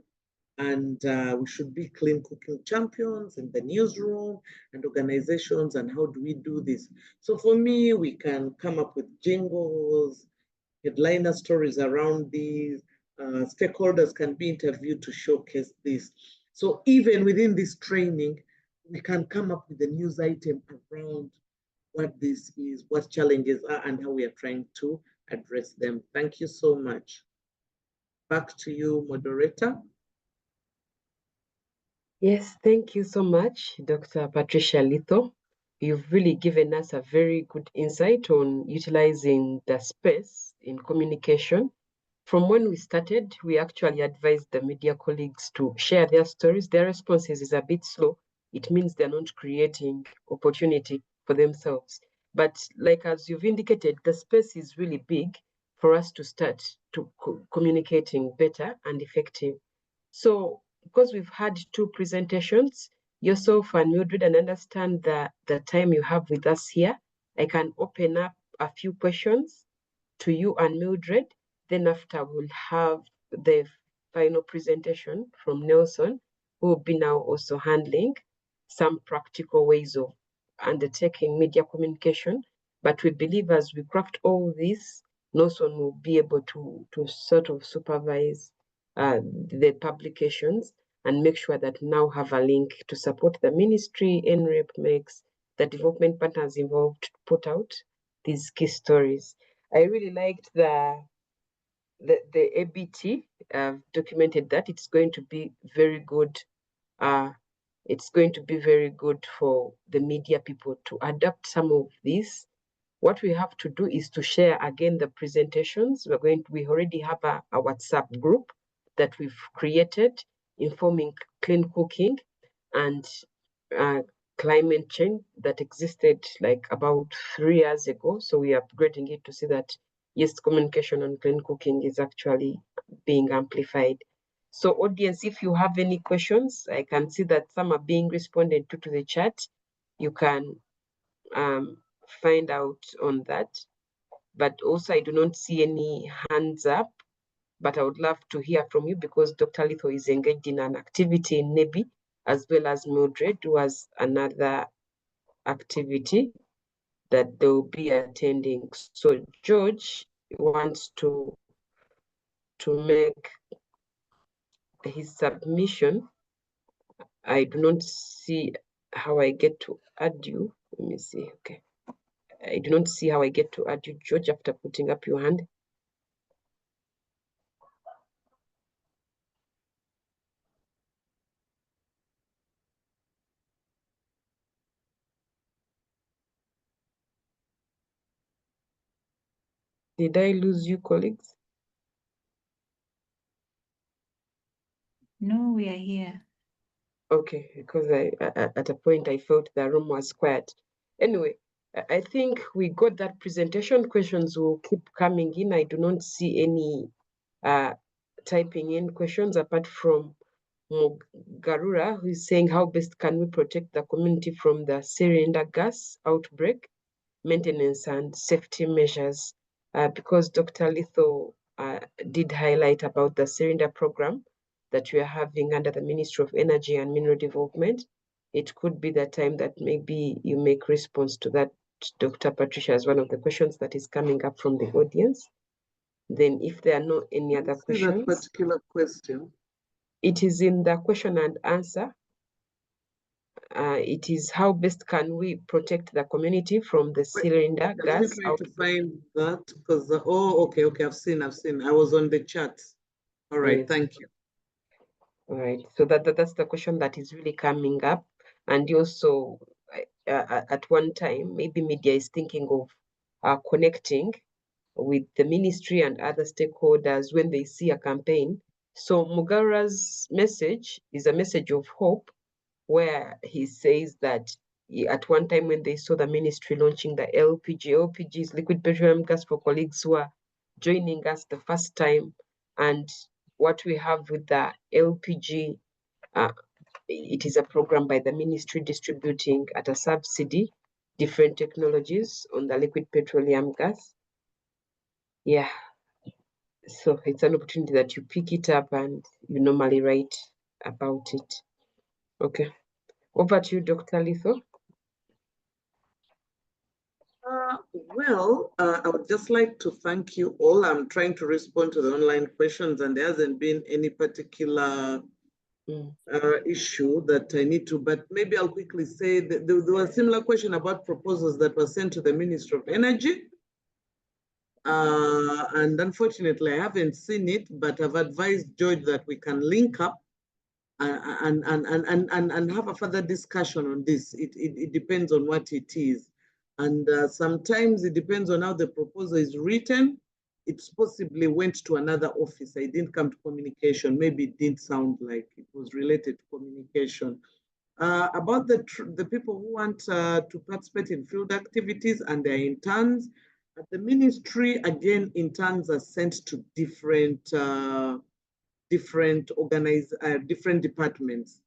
and we should be clean cooking champions in the newsroom and organizations. And how do we do this? So for me, we can come up with jingles, headliner stories around these. Stakeholders can be interviewed to showcase this. So even within this training, we can come up with a news item around what this is, what challenges are, and how we are trying to address them. Thank you so much. Back to you, moderator. Yes, thank you so much, Dr. Patricia Litho. You've really given us a very good insight on utilizing the space in communication. From when we started, we actually advised the media colleagues to share their stories. Their responses is a bit slow. It means they're not creating opportunity for themselves. But like as you've indicated, the space is really big for us to start to communicating better and effective. So because we've had two presentations, yourself and Mildred, and understand the time you have with us here, I can open up a few questions to you and Mildred. Then after we'll have the final presentation from Nelson, who will be now also handling some practical ways of undertaking media communication. But we believe as we craft all this, Nelson will be able to sort of supervise the publications and make sure that now have a link to support the ministry, NREP makes, the development partners involved to put out these key stories. I really liked the ABT documented that. It's going to be very good. It's going to be very good for the media people to adapt some of these. What we have to do is to share again the presentations. We already have a WhatsApp group that we've created informing clean cooking and climate change that existed like about 3 years ago. So we are upgrading it to see that yes, communication on clean cooking is actually being amplified. So audience, if you have any questions, I can see that some are being responded to the chat. You can find out on that. But also I do not see any hands up, but I would love to hear from you because Dr. Litho is engaged in an activity in NEBI, as well as Mildred, who has another activity that they'll be attending. So George wants to make his submission. I do not see how I get to add you. Let me see. Okay. I do not see how I get to add you, George, after putting up your hand. Did I lose you, colleagues? No, we are here. Okay, because at a point I felt the room was quiet. Anyway, I think we got that presentation. Questions will keep coming in. I do not see any typing in questions apart from Garura, who is saying how best can we protect the community from the cylinder gas outbreak, maintenance and safety measures, because Dr. Litho did highlight about the cylinder program that we are having under the Ministry of Energy and Mineral Development. It could be the time that maybe you make response to that, Dr. Patricia, as one of the questions that is coming up from the audience. Then if there are no any other questions. That particular question. It is in the question and answer. It is how best can we protect the community from the cylinder gas Let me try to find that because okay, I've seen. I was on the chat. All right, yes. Thank you. All right, so that's the question that is really coming up, and also at one time maybe media is thinking of connecting with the ministry and other stakeholders when they see a campaign. So Mugara's message is a message of hope, where he says that at one time when they saw the ministry launching the LPG is liquid petroleum gas for colleagues who are joining us the first time, and what we have with the LPG, it is a program by the ministry distributing at a subsidy different technologies on the liquid petroleum gas. Yeah, so it's an opportunity that you pick it up and you normally write about it. Okay, over to you, Dr. Litho. I would just like to thank you all. I'm trying to respond to the online questions, and there hasn't been any particular issue that I need to, but maybe I'll quickly say that there was a similar question about proposals that were sent to the Ministry of Energy. And unfortunately, I haven't seen it, but I've advised George that we can link up and have a further discussion on this. It depends on what it is. And sometimes it depends on how the proposal is written. It possibly went to another office. It didn't come to communication. Maybe it didn't sound like it was related to communication. About the people who want to participate in field activities and their interns, at the ministry, again, interns are sent to different different departments.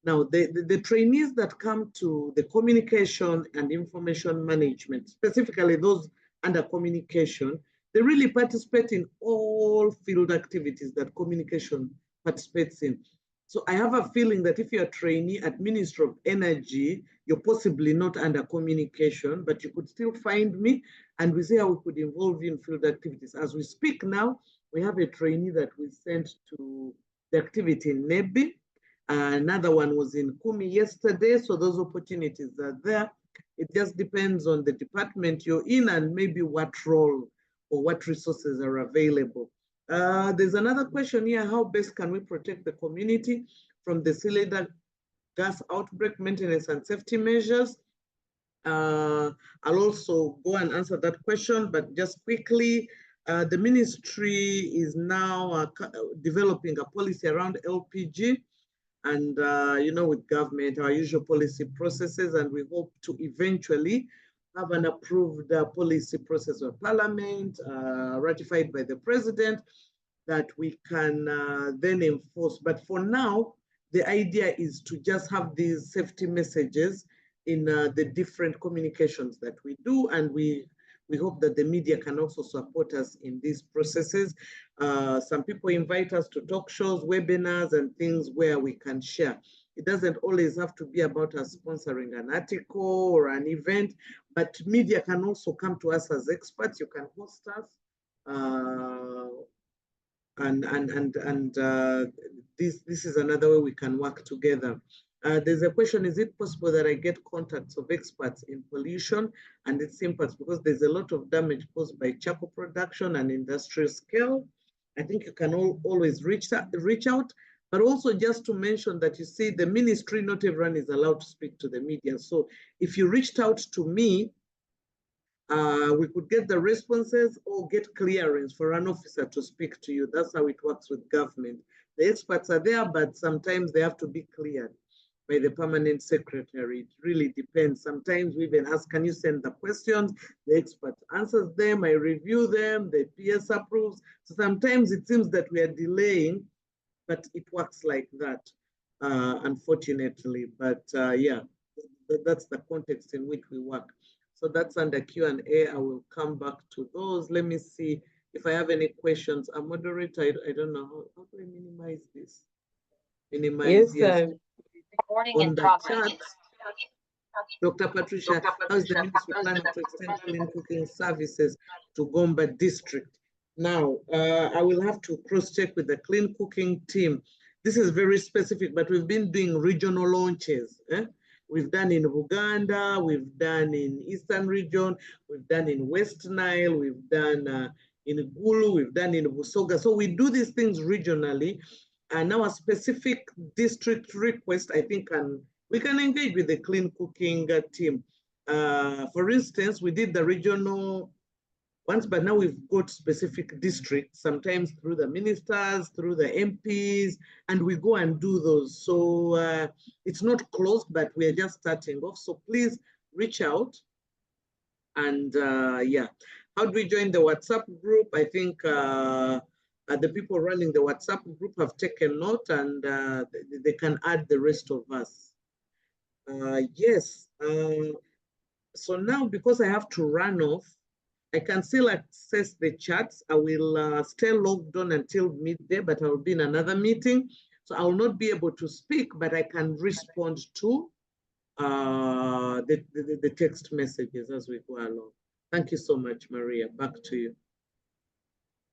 Now, the trainees that come to the communication and information management, specifically those under communication, they really participate in all field activities that communication participates in. So I have a feeling that if you're a trainee at Ministry of Energy, you're possibly not under communication, but you could still find me and we see how we could involve you in field activities. As we speak now, we have a trainee that we sent to the activity in Nebi. Another one was in Kumi yesterday, so those opportunities are there. It just depends on the department you're in and maybe what role or what resources are available. There's another question here: how best can we protect the community from the cylinder gas outbreak, maintenance and safety measures? I'll also go and answer that question, but just quickly, the ministry is now developing a policy around LPG, and with government, our usual policy processes, and we hope to eventually have an approved policy process of Parliament, ratified by the President, that we can then enforce. But for now, the idea is to just have these safety messages in the different communications that we do, and we hope that the media can also support us in these processes. Some people invite us to talk shows, webinars, and things where we can share. It doesn't always have to be about us sponsoring an article or an event, but media can also come to us as experts. You can host us. This is another way we can work together. There's a question: is it possible that I get contacts of experts in pollution and its impacts, because there's a lot of damage caused by charcoal production and industrial scale? I think you can always reach out, but also just to mention that, you see, the ministry, not everyone is allowed to speak to the media. So if you reached out to me, we could get the responses or get clearance for an officer to speak to you. That's how it works with government. The experts are there, but sometimes they have to be cleared by the permanent secretary. It really depends. Sometimes we even ask, can you send the questions? The expert answers them, I review them, the PS approves. So sometimes it seems that we are delaying, but it works like that, unfortunately. But yeah, that's the context in which we work. So that's under Q&A. I will come back to those. Let me see if I have any questions. A moderator, I don't know, how do I minimize this? Minimize, yes. On the chat, Dr. Patricia, how is the ministry planning to extend clean cooking services to Gomba district? Now, I will have to cross-check with the clean cooking team. This is very specific, but we've been doing regional launches. We've done in Uganda, we've done in Eastern region, we've done in West Nile, we've done in Gulu, we've done in Busoga. So we do these things regionally. And now a specific district request, I think we can engage with the clean cooking team. For instance, we did the regional ones, but now we've got specific districts, sometimes through the ministers, through the MPs, and we go and do those. So it's not closed, but we are just starting off. So please reach out. And yeah, how do we join the WhatsApp group? I think the people running the WhatsApp group have taken note, and they can add the rest of us. Yes. So now, because I have to run off, I can still access the chats. I will stay logged on until midday, but I will be in another meeting. So I will not be able to speak, but I can respond to the text messages as we go along. Thank you so much, Maria. Back to you.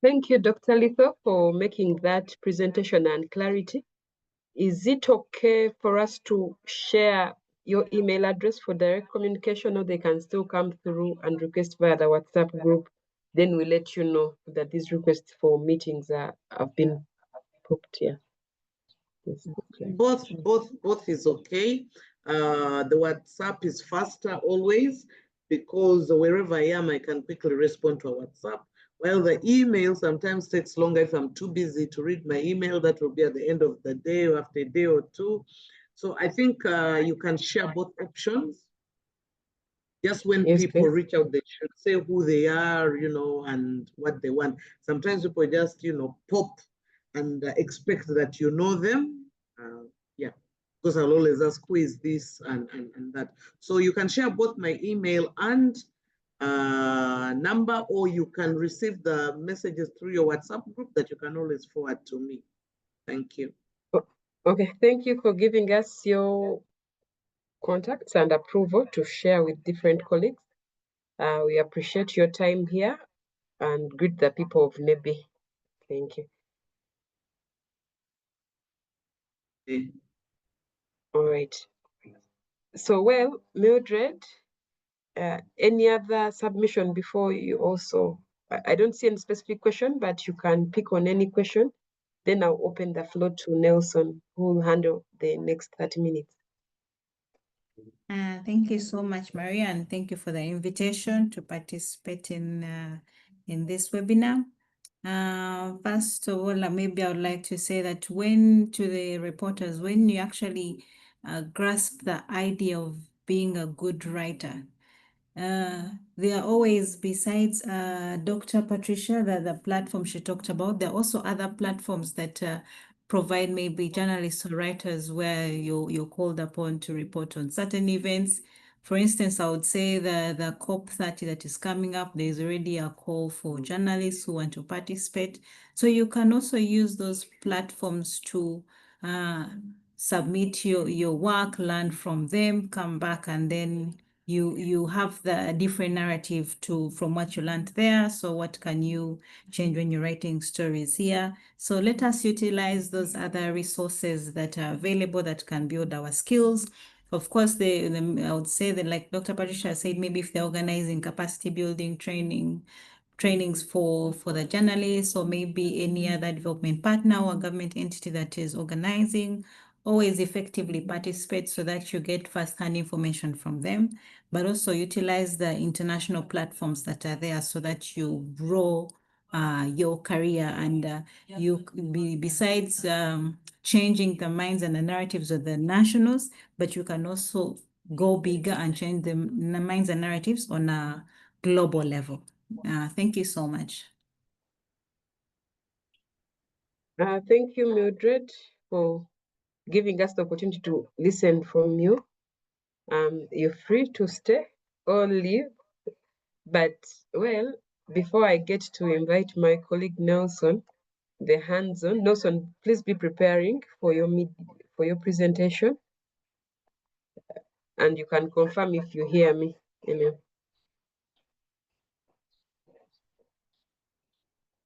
Thank you, Dr. Litho, for making that presentation and clarity. Is it okay for us to share your email address for direct communication, or they can still come through and request via the WhatsApp group? Then we'll let you know that these requests for meetings have been booked here. Yes, okay. Both is okay. The WhatsApp is faster always because wherever I am, I can quickly respond to a WhatsApp. While the email sometimes takes longer if I'm too busy to read my email. That will be at the end of the day or after a day or two. So I think you can share both options. Just when Yes, people please. reach out, they should say who they are, and what they want. Sometimes people just, pop and expect that you know them. Yeah, because I'll always ask who is this and that. So you can share both my email and number, or you can receive the messages through your WhatsApp group that you can always forward to me. Thank you. Okay, thank you for giving us your contacts and approval to share with different colleagues. We appreciate your time here and greet the people of Nebi. Thank you. All right. So, well, Mildred, any other submission before you also? I don't see any specific question, but you can pick on any question. Then I'll open the floor to Nelson, who will handle the next 30 minutes. Thank you so much, Maria, and thank you for the invitation to participate in this webinar. First of all, maybe I would like to say that to the reporters, when you actually grasp the idea of being a good writer, there are always, besides Dr. Patricia, the platform she talked about, there are also other platforms that provide maybe journalists or writers where you're called upon to report on certain events. For instance, I would say the COP30 that is coming up, there's already a call for journalists who want to participate. So you can also use those platforms to submit your work, learn from them, come back, and then you have the different narrative from what you learned there. So what can you change when you're writing stories here? So let us utilize those other resources that are available that can build our skills. Of course, I would say that, like Dr. Patricia said, maybe if they're organizing capacity building trainings for the journalists, or maybe any other development partner or government entity that is organizing, always effectively participate so that you get first-hand information from them, but also utilize the international platforms that are there so that you grow your career, and besides changing the minds and the narratives of the nationals, but you can also go bigger and change the minds and narratives on a global level. Thank you so much. Thank you, Mildred, for giving us the opportunity to listen from you. You're free to stay or leave. But, well, before I get to invite my colleague Nelson, the hands-on, Nelson, please be preparing for your presentation. And you can confirm if you hear me.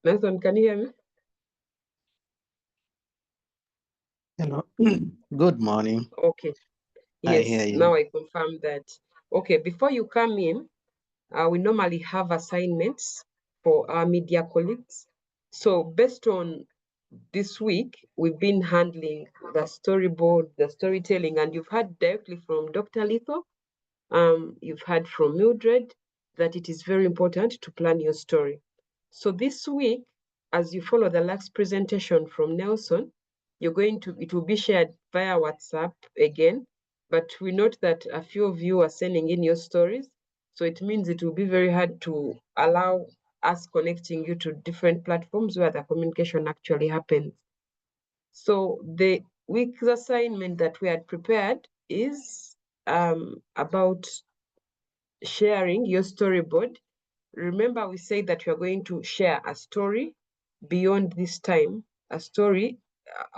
Nelson, can you hear me? Hello. Good morning. Okay. I hear Yes, you. now I confirm that. Okay, before you come in, we normally have assignments for our media colleagues. So based on this week, we've been handling the storyboard, the storytelling, and you've heard directly from Dr. Litho, you've heard from Mildred, that it is very important to plan your story. So this week, as you follow the last presentation from Nelson, it will be shared via WhatsApp again, but we note that a few of you are sending in your stories. So it means it will be very hard to allow us connecting you to different platforms where the communication actually happens. So the week's assignment that we had prepared is about sharing your storyboard. Remember, we said that we are going to share a story beyond this time, a story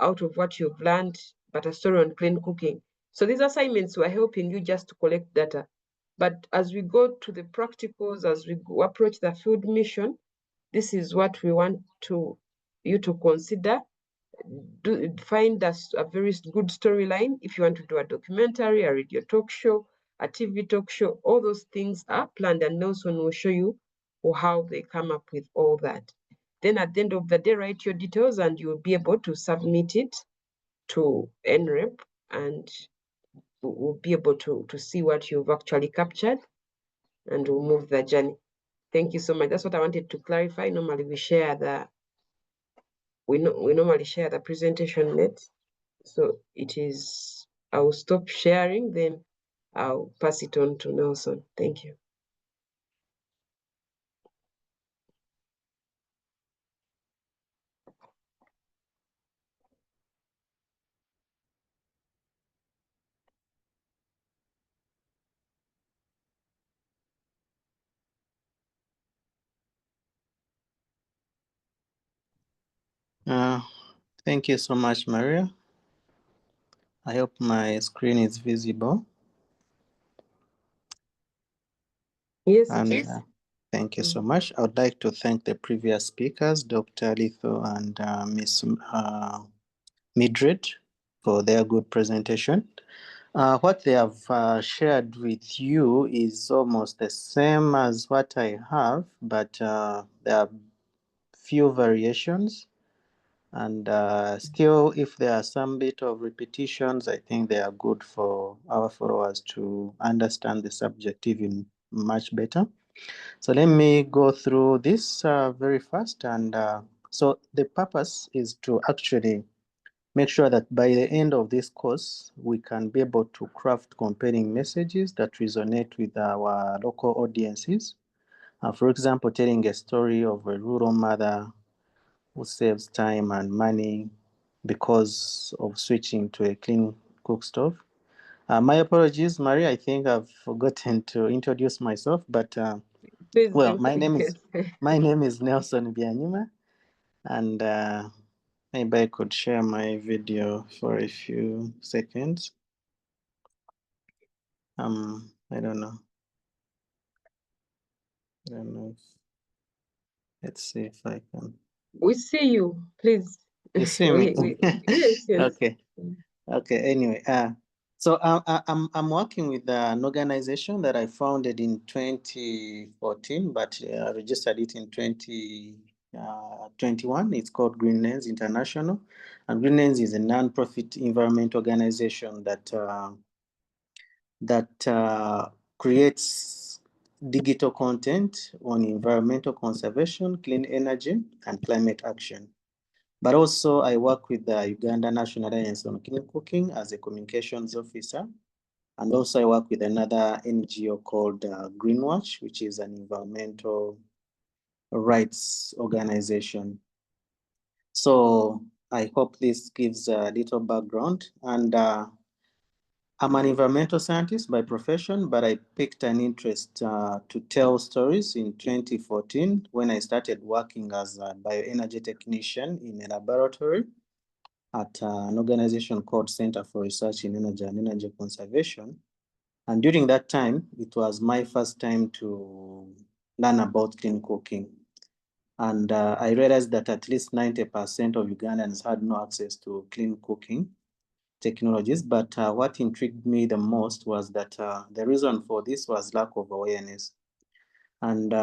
out of what you've learned, but a story on clean cooking. So these assignments were helping you just to collect data. But as we go to the practicals, as we approach the field mission, this is what we want you to consider. Find a very good storyline. If you want to do a documentary, a radio talk show, a TV talk show, all those things are planned, and Nelson will show you how they come up with all that. Then at the end of the day, write your details and you'll be able to submit it to NREP, and we'll be able to see what you've actually captured, and we'll move the journey. Thank you so much. That's what I wanted to clarify. Normally we share we normally share the presentation notes. So it is, I'll stop sharing, then I'll pass it on to Nelson. Thank you. Thank you so much, Maria. I hope my screen is visible. Yes, And it is. thank you so much. I would like to thank the previous speakers, Dr. Litho and Ms. Midred, for their good presentation. What they have shared with you is almost the same as what I have, but there are few variations. And still, if there are some bit of repetitions, I think they are good for our followers to understand the subject even much better. So let me go through this very fast. And so the purpose is to actually make sure that by the end of this course, we can be able to craft compelling messages that resonate with our local audiences. For example, telling a story of a rural mother who saves time and money because of switching to a clean cook stove. My apologies, Marie. I think I've forgotten to introduce myself, but Please well, do. my name is Nelson Bianyuma, and maybe I could share my video for a few seconds. I don't know. Let's see if I can. We see you, please. You see me? Yes, yes. Okay. Anyway, so I'm working with an organization that I founded in 2014, but registered it in 2021. It's called Green Lens International, and Green Lens is a non-profit environment organization that creates digital content on environmental conservation, clean energy, and climate action. But also I work with the Uganda National Alliance on Clean Cooking as a communications officer. And also I work with another NGO called Greenwatch, which is an environmental rights organization. So I hope this gives a little background. And I'm an environmental scientist by profession, but I picked an interest to tell stories in 2014 when I started working as a bioenergy technician in a laboratory at an organization called Center for Research in Energy and Energy Conservation. And during that time, it was my first time to learn about clean cooking. And I realized that at least 90% of Ugandans had no access to clean cooking technologies. But what intrigued me the most was that the reason for this was lack of awareness. And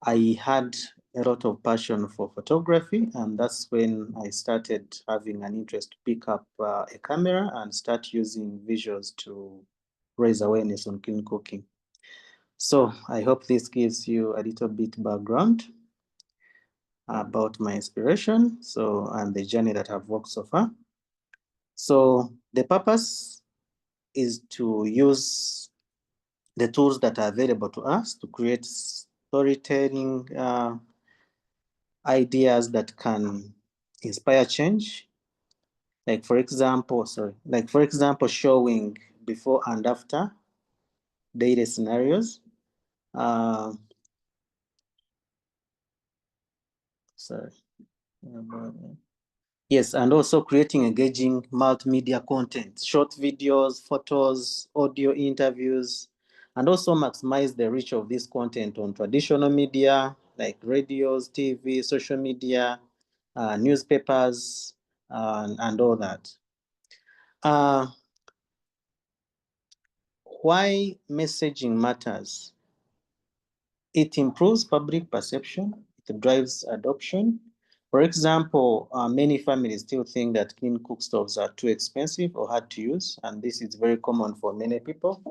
I had a lot of passion for photography, and that's when I started having an interest to pick up a camera and start using visuals to raise awareness on clean cooking. So I hope this gives you a little bit background about my inspiration and the journey that I've walked so far. So the purpose is to use the tools that are available to us to create storytelling ideas that can inspire change. Like for example, showing before and after data scenarios. Yes, and also creating engaging multimedia content, short videos, photos, audio interviews, and also maximize the reach of this content on traditional media like radios, TV, social media, newspapers, and all that. Why messaging matters? It improves public perception, it drives adoption, For example, many families still think that clean cook stoves are too expensive or hard to use, and this is very common for many people.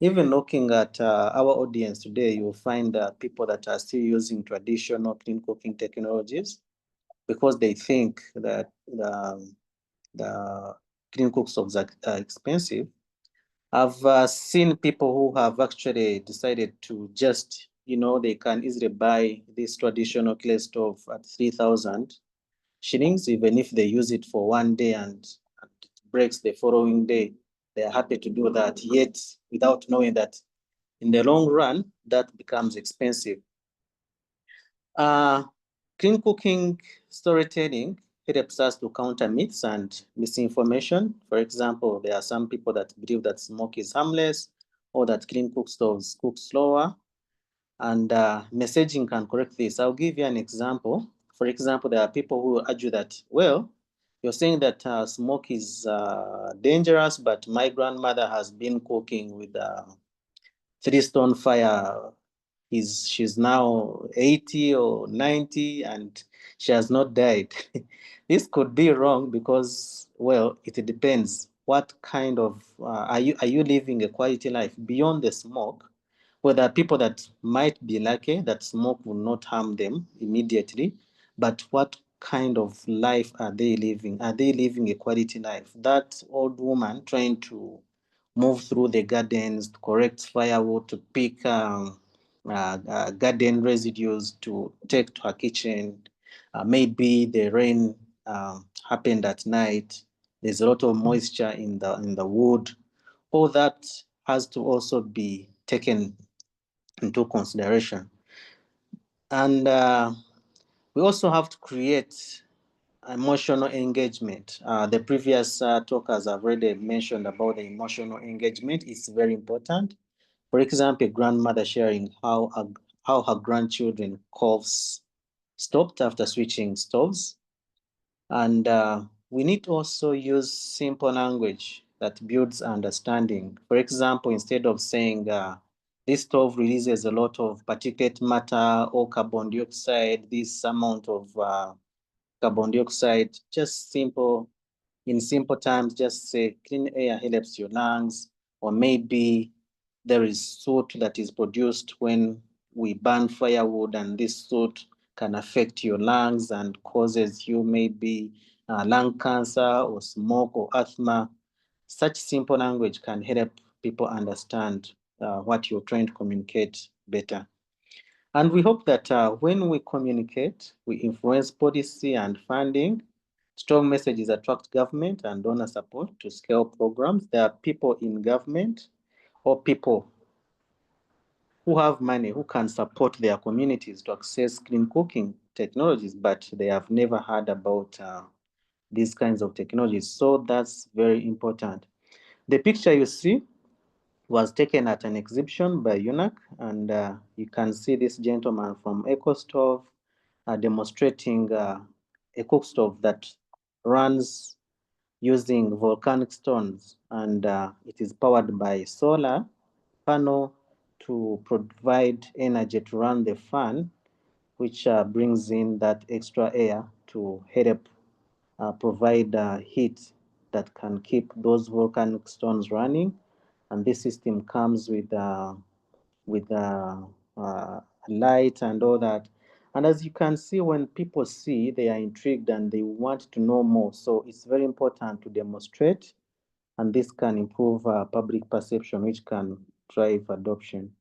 Even looking at our audience today, you'll find people that are still using traditional clean cooking technologies because they think that the clean cook stoves are expensive. I've seen people who have actually decided to just, they can easily buy this traditional clay stove at 3,000 shillings, even if they use it for one day and it breaks the following day. They are happy to do that, yet without knowing that in the long run, that becomes expensive. Clean cooking storytelling helps us to counter myths and misinformation. For example, there are some people that believe that smoke is harmless or that clean cook stoves cook slower, and messaging can correct this. I'll give you an example. For example, there are people who argue that, well, you're saying that smoke is dangerous, but my grandmother has been cooking with 3 stone fire. She's now 80 or 90 and she has not died. This could be wrong because, well, it depends. What kind of are you living a quality life beyond the smoke? Well, there are people that might be lucky that smoke will not harm them immediately, but what kind of life are they living? Are they living a quality life? That old woman trying to move through the gardens, to collect firewood, to pick garden residues to take to her kitchen. Maybe the rain happened at night. There's a lot of moisture in the wood. All that has to also be taken into consideration. And we also have to create emotional engagement. The previous talkers have already mentioned about the emotional engagement. It's very important. For example, a grandmother sharing how her grandchildren coughs stopped after switching stoves. And we need to also use simple language that builds understanding. For example, instead of saying this stove releases a lot of particulate matter or carbon dioxide, this amount of carbon dioxide, just in simple terms, just say clean air helps your lungs, or maybe there is soot that is produced when we burn firewood, and this soot can affect your lungs and causes you maybe lung cancer or smoke or asthma. Such simple language can help people understand what you're trying to communicate better. And we hope that when we communicate, we influence policy and funding. Strong messages attract government and donor support to scale programs. There are people in government or people who have money who can support their communities to access clean cooking technologies, but they have never heard about these kinds of technologies. So that's very important. The picture you see was taken at an exhibition by UNAC, and you can see this gentleman from EcoStove demonstrating a cook stove that runs using volcanic stones, and it is powered by solar panel to provide energy to run the fan, which brings in that extra air to help provide heat that can keep those volcanic stones running. And this system comes with light and all that. And as you can see, when people see, they are intrigued and they want to know more. So it's very important to demonstrate, and this can improve public perception, which can drive adoption.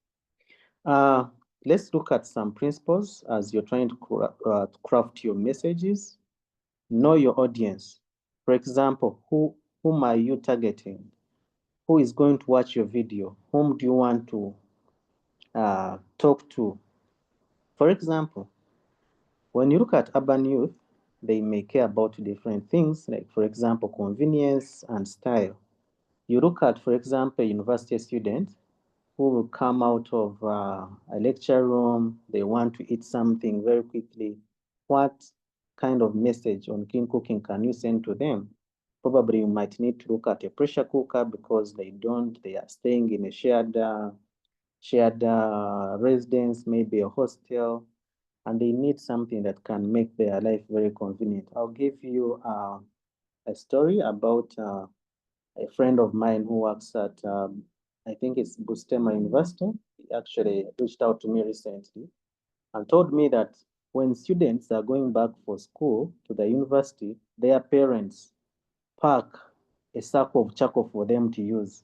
Uh, let's look at some principles as you're trying to craft your messages. Know your audience. For example, whom are you targeting? Who is going to watch your video? Whom do you want to talk to? For example, when you look at urban youth, they may care about different things, like, for example, convenience and style. You look at, for example, university students who will come out of a lecture room, they want to eat something very quickly. What kind of message on clean cooking can you send to them? Probably you might need to look at a pressure cooker because they are staying in a shared residence, maybe a hostel. and they need something that can make their life very convenient. I'll give you a story about a friend of mine who works at, I think it's Bustema University. He actually reached out to me recently and told me that when students are going back for school to the university, their parents pack a sack of charcoal for them to use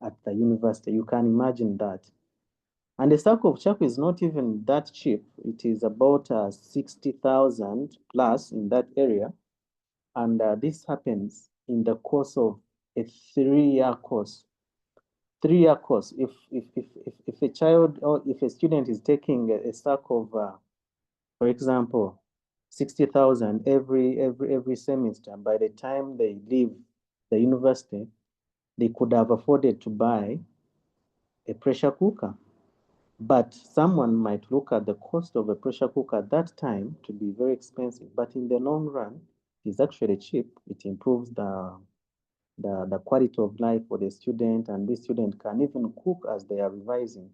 at the university. You can imagine that. And the sack of charcoal is not even that cheap. It is about 60,000 plus in that area. And this happens in the course of a 3-year course. 3-year course. If a child or if a student is taking a sack of, for example, 60,000 every semester, by the time they leave the university, they could have afforded to buy a pressure cooker. But someone might look at the cost of a pressure cooker at that time to be very expensive. But in the long run, it's actually cheap. It improves the quality of life for the student, and the student can even cook as they are revising.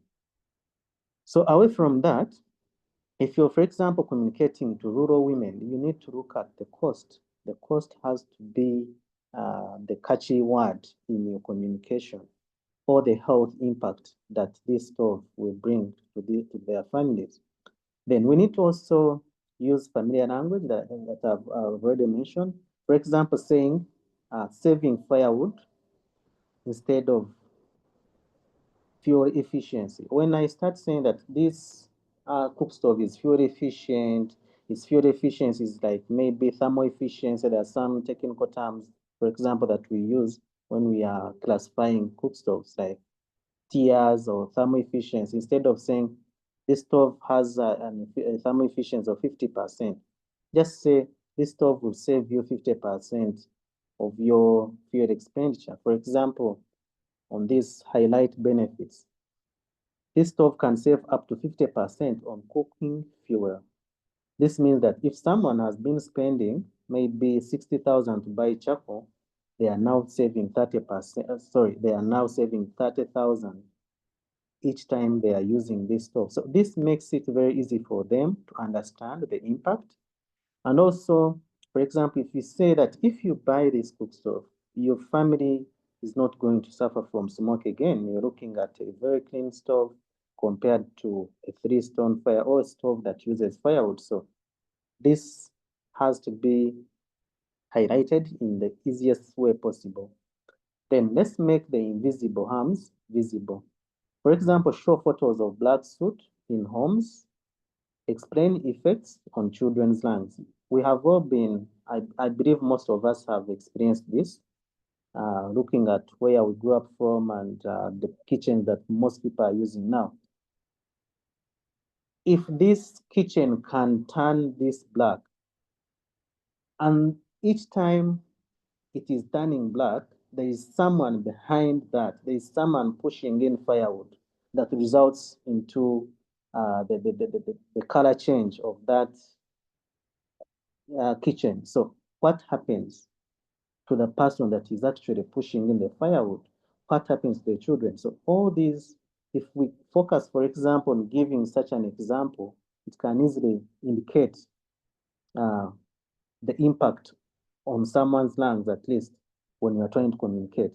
So away from that, if you're, for example, communicating to rural women, you need to look at the cost. The cost has to be the catchy word in your communication, or the health impact that this stove will bring to their families. Then we need to also use familiar language that I've already mentioned. For example, saying saving firewood instead of fuel efficiency. When I start saying that this cook stove is fuel efficient, its fuel efficiency is like maybe thermal efficiency. There are some technical terms, for example, that we use when we are classifying cook stoves, like tiers or thermal efficiency. Instead of saying this stove has a thermal efficiency of 50%, just say this stove will save you 50% of your fuel expenditure. For example, on these highlight benefits, this stove can save up to 50% on cooking fuel. This means that if someone has been spending maybe 60,000 to buy charcoal, they are now saving 30%, they are now saving 30,000 each time they are using this stove. So this makes it very easy for them to understand the impact. And also, for example, if you say that if you buy this cook stove, your family is not going to suffer from smoke again. You're looking at a very clean stove compared to a 3-stone fire or a stove that uses firewood. So this has to be highlighted in the easiest way possible. Then let's make the invisible harms visible. For example, show photos of black soot in homes. Explain effects on children's lungs. We have all been, I believe most of us have experienced this, looking at where we grew up from and the kitchen that most people are using now. If this kitchen can turn this black, and each time it is turning black, there is someone behind that. There is someone pushing in firewood that results into the color change of that kitchen. So what happens to the person that is actually pushing in the firewood? What happens to the children? So all these, if we focus, for example, on giving such an example, it can easily indicate the impact on someone's lungs, at least when you are trying to communicate.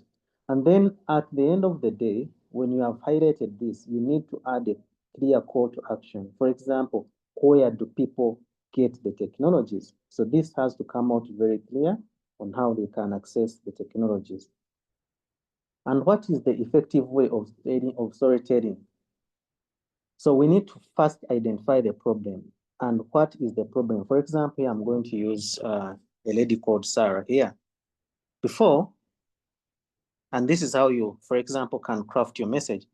And then at the end of the day, when you have highlighted this, you need to add a clear call to action. For example, where do people get the technologies? So this has to come out very clear on how they can access the technologies. And what is the effective way of storytelling? So we need to first identify the problem. And what is the problem? For example, I'm going to use a lady called Sarah here. Before, and this is how you, for example, can craft your message.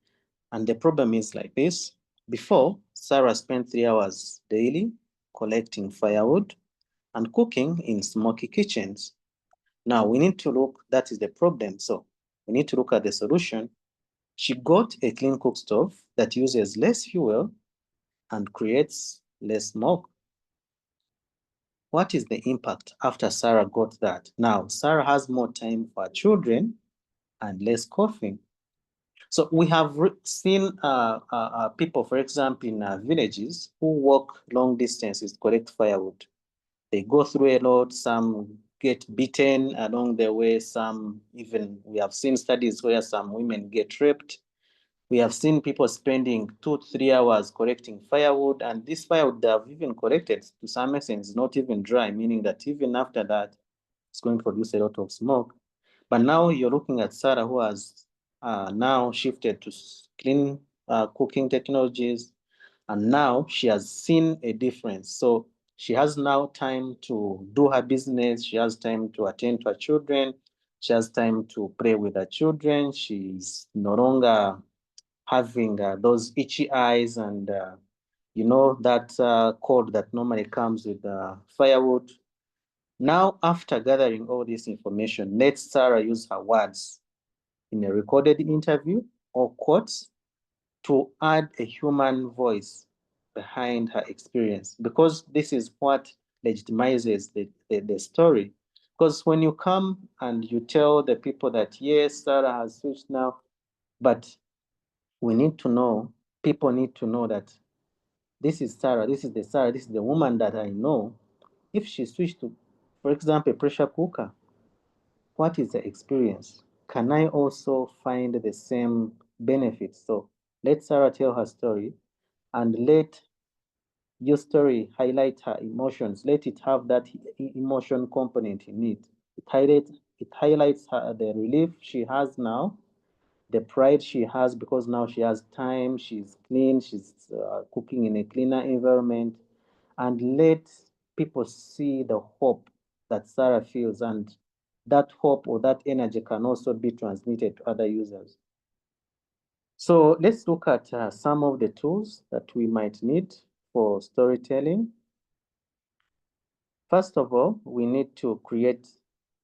And the problem is like this. Before, Sarah spent 3 hours daily collecting firewood and cooking in smoky kitchens. Now we need to look, that is the problem. So we need to look at the solution. She got a clean cook stove that uses less fuel and creates less smoke. What is the impact after Sarah got that? Now, Sarah has more time for children and less coughing. So we have seen people, for example, in villages who walk long distances to collect firewood. They go through a lot, some get beaten along the way, some even, we have seen studies where some women get raped. We have seen people spending 2-3 hours collecting firewood, and this firewood they have even collected to some extent is not even dry, meaning that even after that, it's going to produce a lot of smoke. But now you're looking at Sarah, who has now shifted to clean cooking technologies, and now she has seen a difference. So she has now time to do her business. She has time to attend to her children. She has time to play with her children. She's no longer having those itchy eyes and that cold that normally comes with firewood. Now, after gathering all this information, let Sarah use her words in a recorded interview or quotes to add a human voice behind her experience, because this is what legitimizes the story. Because when you come and you tell the people that, yes, Sarah has switched now, but we need to know, people need to know that this is Sarah, this is the woman that I know. If she switched to, for example, a pressure cooker, what is the experience? Can I also find the same benefits? So let Sarah tell her story and let your story highlight her emotions. Let it have that emotion component in it. It highlights her, the relief she has now, the pride she has because now she has time, she's clean, she's cooking in a cleaner environment, and let people see the hope that Sarah feels, and that hope or that energy can also be transmitted to other users. So let's look at some of the tools that we might need for storytelling. First of all, we need to create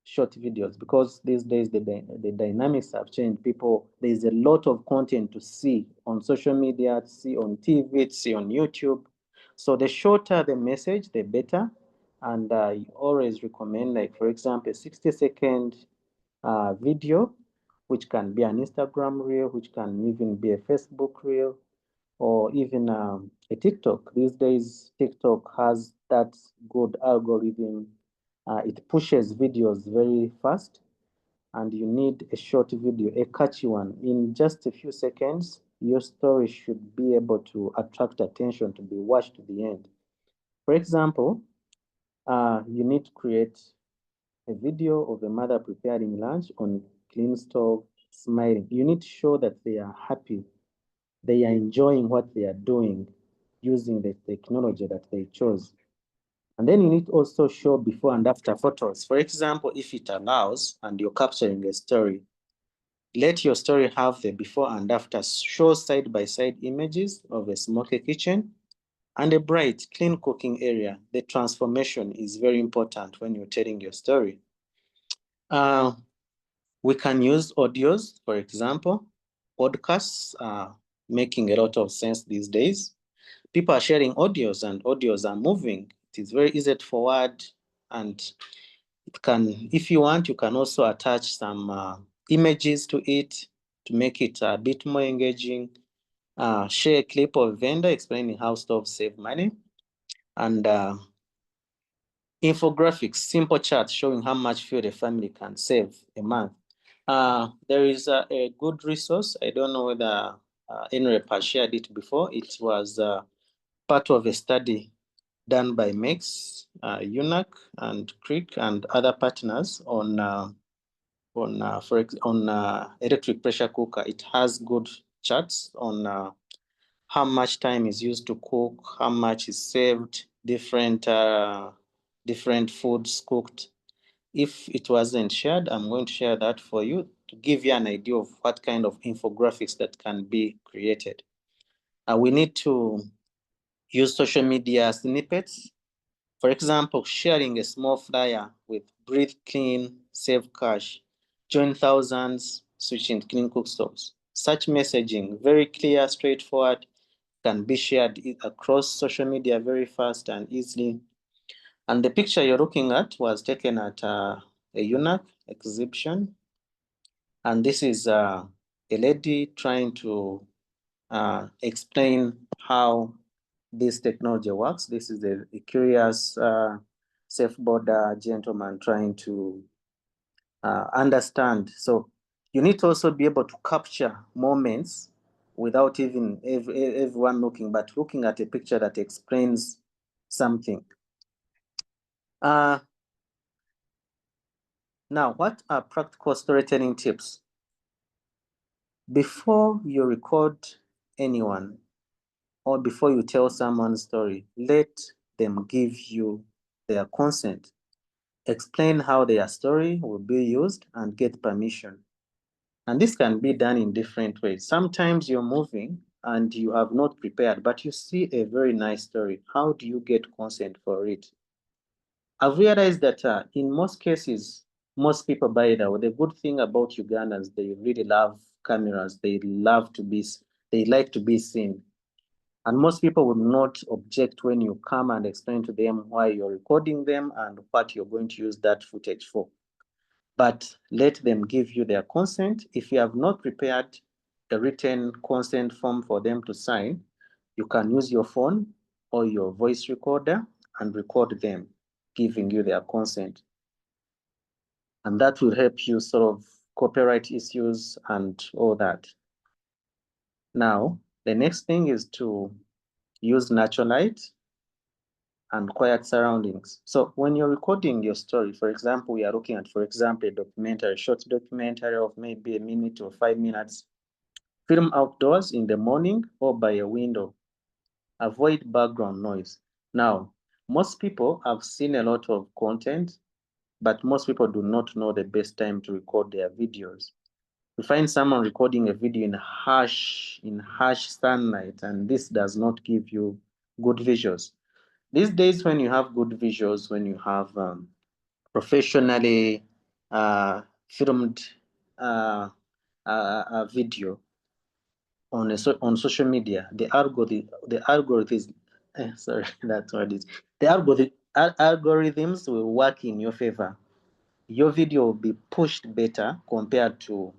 short videos, because these days the dynamics have changed. There's a lot of content to see on social media, to see on TV, to see on YouTube. So the shorter the message, the better. And I always recommend, like, for example, a 60-second video, which can be an Instagram reel, which can even be a Facebook reel, or even a TikTok. These days, TikTok has that good algorithm. It pushes videos very fast, and you need a short video, a catchy one. In just a few seconds, your story should be able to attract attention to be watched to the end. For example, you need to create a video of a mother preparing lunch on clean stove, smiling. You need to show that they are happy, they are enjoying what they are doing using the technology that they chose. And then you need to also show before and after photos. For example, if it allows and you're capturing a story, let your story have the before and after. Show side-by-side images of a smoky kitchen and a bright, clean cooking area. The transformation is very important when you're telling your story. We can use audios, for example. Podcasts are making a lot of sense these days. People are sharing audios, and audios are moving. It is very easy to forward, and it can, if you want, you can also attach some images to it to make it a bit more engaging. Share a clip of a vendor explaining how stoves save money, and infographics, simple charts showing how much fuel a family can save a month. There is a good resource. I don't know whether NREP has shared it before. It was part of a study done by MEX, UNAC, and CRIC, and other partners on electric pressure cooker. It has good charts on how much time is used to cook, how much is saved, different foods cooked. If it wasn't shared, I'm going to share that for you to give you an idea of what kind of infographics that can be created. We need to use social media snippets. For example, sharing a small flyer with breathe clean, save cash, join thousands, switching to clean cook stoves. Such messaging, very clear, straightforward, can be shared across social media very fast and easily. And the picture you're looking at was taken at a UNAC exhibition. And this is a lady trying to explain how this technology works. This is a curious safe-border gentleman trying to understand. So you need to also be able to capture moments without even everyone looking, but looking at a picture that explains something. Now, what are practical storytelling tips? Before you record anyone or before you tell someone's story, let them give you their consent. Explain how their story will be used and get permission. And this can be done in different ways. Sometimes you're moving and you have not prepared, but you see a very nice story. How do you get consent for it? I've realized that in most cases, most people, by the way, the good thing about Ugandans, they really love cameras. They like to be seen. And most people will not object when you come and explain to them why you're recording them and what you're going to use that footage for. But let them give you their consent. If you have not prepared a written consent form for them to sign, you can use your phone or your voice recorder and record them, giving you their consent. And that will help you solve copyright issues and all that. Now, the next thing is to use natural light and quiet surroundings. So when you're recording your story, for example, we are looking at, for example, a documentary, short documentary of maybe a minute or 5 minutes, film outdoors in the morning or by a window. Avoid background noise. Now, most people have seen a lot of content, but most people do not know the best time to record their videos. You find someone recording a video in harsh sunlight, and this does not give you good visuals. These days, when you have good visuals, when you have professionally filmed a video on social media, the algorithms, sorry, that's what it is. The algorithms will work in your favor. Your video will be pushed better compared to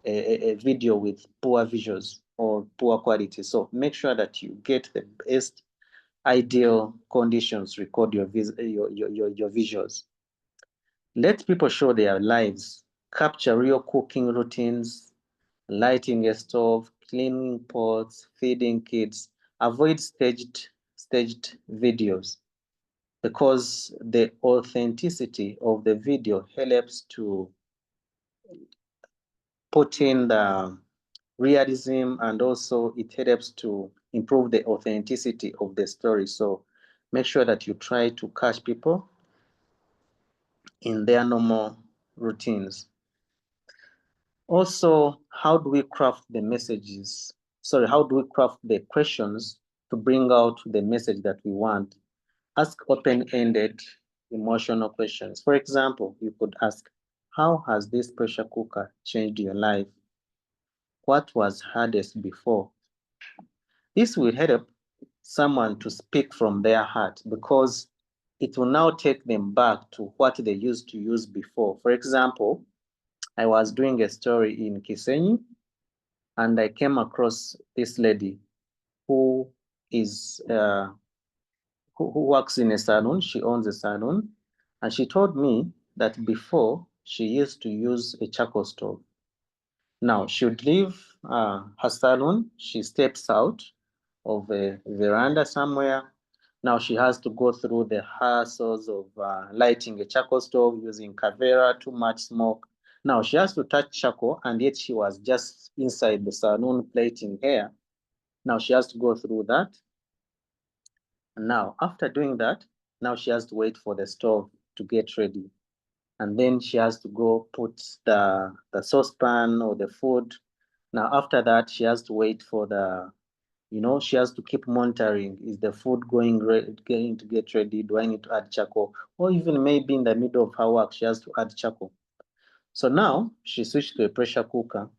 a video with poor visuals or poor quality. So make sure that you get the best ideal conditions, record your visuals. Let people show their lives, capture real cooking routines, lighting a stove, cleaning pots, feeding kids. Avoid staged videos because the authenticity of the video helps to put in the realism, and also it helps to improve the authenticity of the story. So make sure that you try to catch people in their normal routines. Also, how do we craft the messages? Sorry, how do we craft the questions to bring out the message that we want? Ask open-ended emotional questions. For example, you could ask, how has this pressure cooker changed your life? What was hardest before? This will help someone to speak from their heart because it will now take them back to what they used to use before. For example, I was doing a story in Kisenyi and I came across this lady who is who works in a salon. She owns a salon, and she told me that before she used to use a charcoal stove. Now she would leave her salon. She steps out of a veranda somewhere. Now she has to go through the hassles of lighting a charcoal stove, using Kavera, too much smoke. Now she has to touch charcoal, and yet she was just inside the salon plaiting hair. Now she has to go through that. And now after doing that, now she has to wait for the stove to get ready. And then she has to go put the saucepan or the food. Now after that, she has to wait for the, she has to keep monitoring. Is the food going to get ready? Do I need to add charcoal? Or even maybe in the middle of her work, she has to add charcoal. So now she switched to a pressure cooker.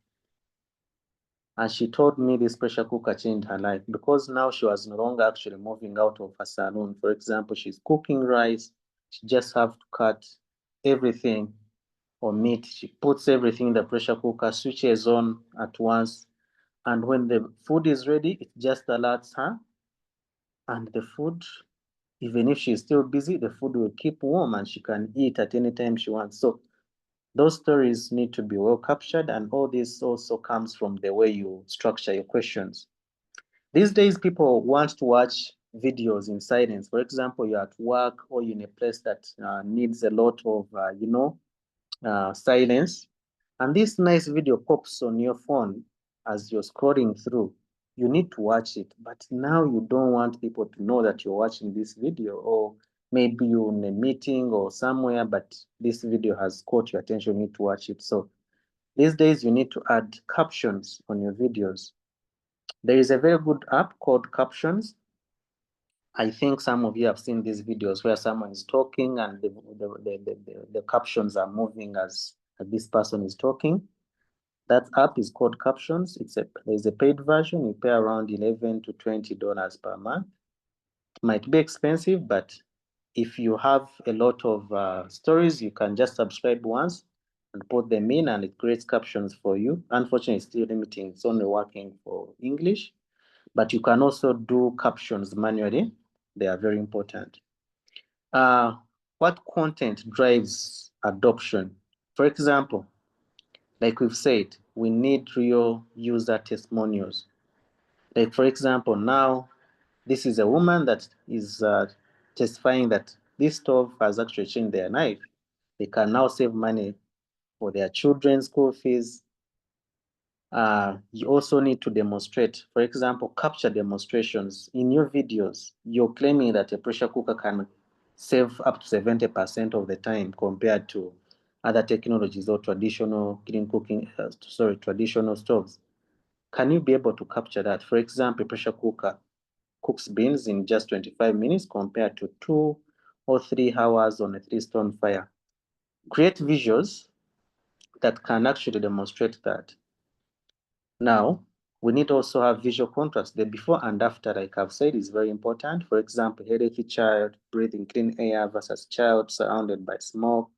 And she told me this pressure cooker changed her life because now she was no longer actually moving out of her salon. For example, she's cooking rice. She just have to cut everything or meat. She puts everything in the pressure cooker, switches on at once, and when the food is ready, it just alerts her, and the food, even if she's still busy, the food will keep warm and she can eat at any time she wants. So those stories need to be well captured, and all this also comes from the way you structure your questions. These days, people want to watch videos in silence. For example, you're at work or you're in a place that needs a lot of, silence, and this nice video pops on your phone as you're scrolling through. You need to watch it, but now you don't want people to know that you're watching this video, or maybe you're in a meeting or somewhere, but this video has caught your attention, you need to watch it. So these days, you need to add captions on your videos. There is a very good app called Captions. I think some of you have seen these videos where someone is talking and the captions are moving as this person is talking. That app is called Captions. There's a paid version. You pay around $11 to $20 per month. It might be expensive, but if you have a lot of stories, you can just subscribe once and put them in, and it creates captions for you. Unfortunately, it's still limiting. It's only working for English, but you can also do captions manually. They are very important. What content drives adoption? For example, like we've said, we need real user testimonials. Like, for example, now this is a woman that is testifying that this stove has actually changed their life. They can now save money for their children's school fees. You also need to demonstrate, for example, capture demonstrations. In your videos, you're claiming that a pressure cooker can save up to 70% of the time compared to other technologies or traditional traditional stoves. Can you be able to capture that? For example, a pressure cooker cooks beans in just 25 minutes compared to 2 or 3 hours on a 3-stone fire. Create visuals that can actually demonstrate that. Now, we need to also have visual contrast. The before and after, like I've said, is very important. For example, a healthy child breathing clean air versus child surrounded by smoke,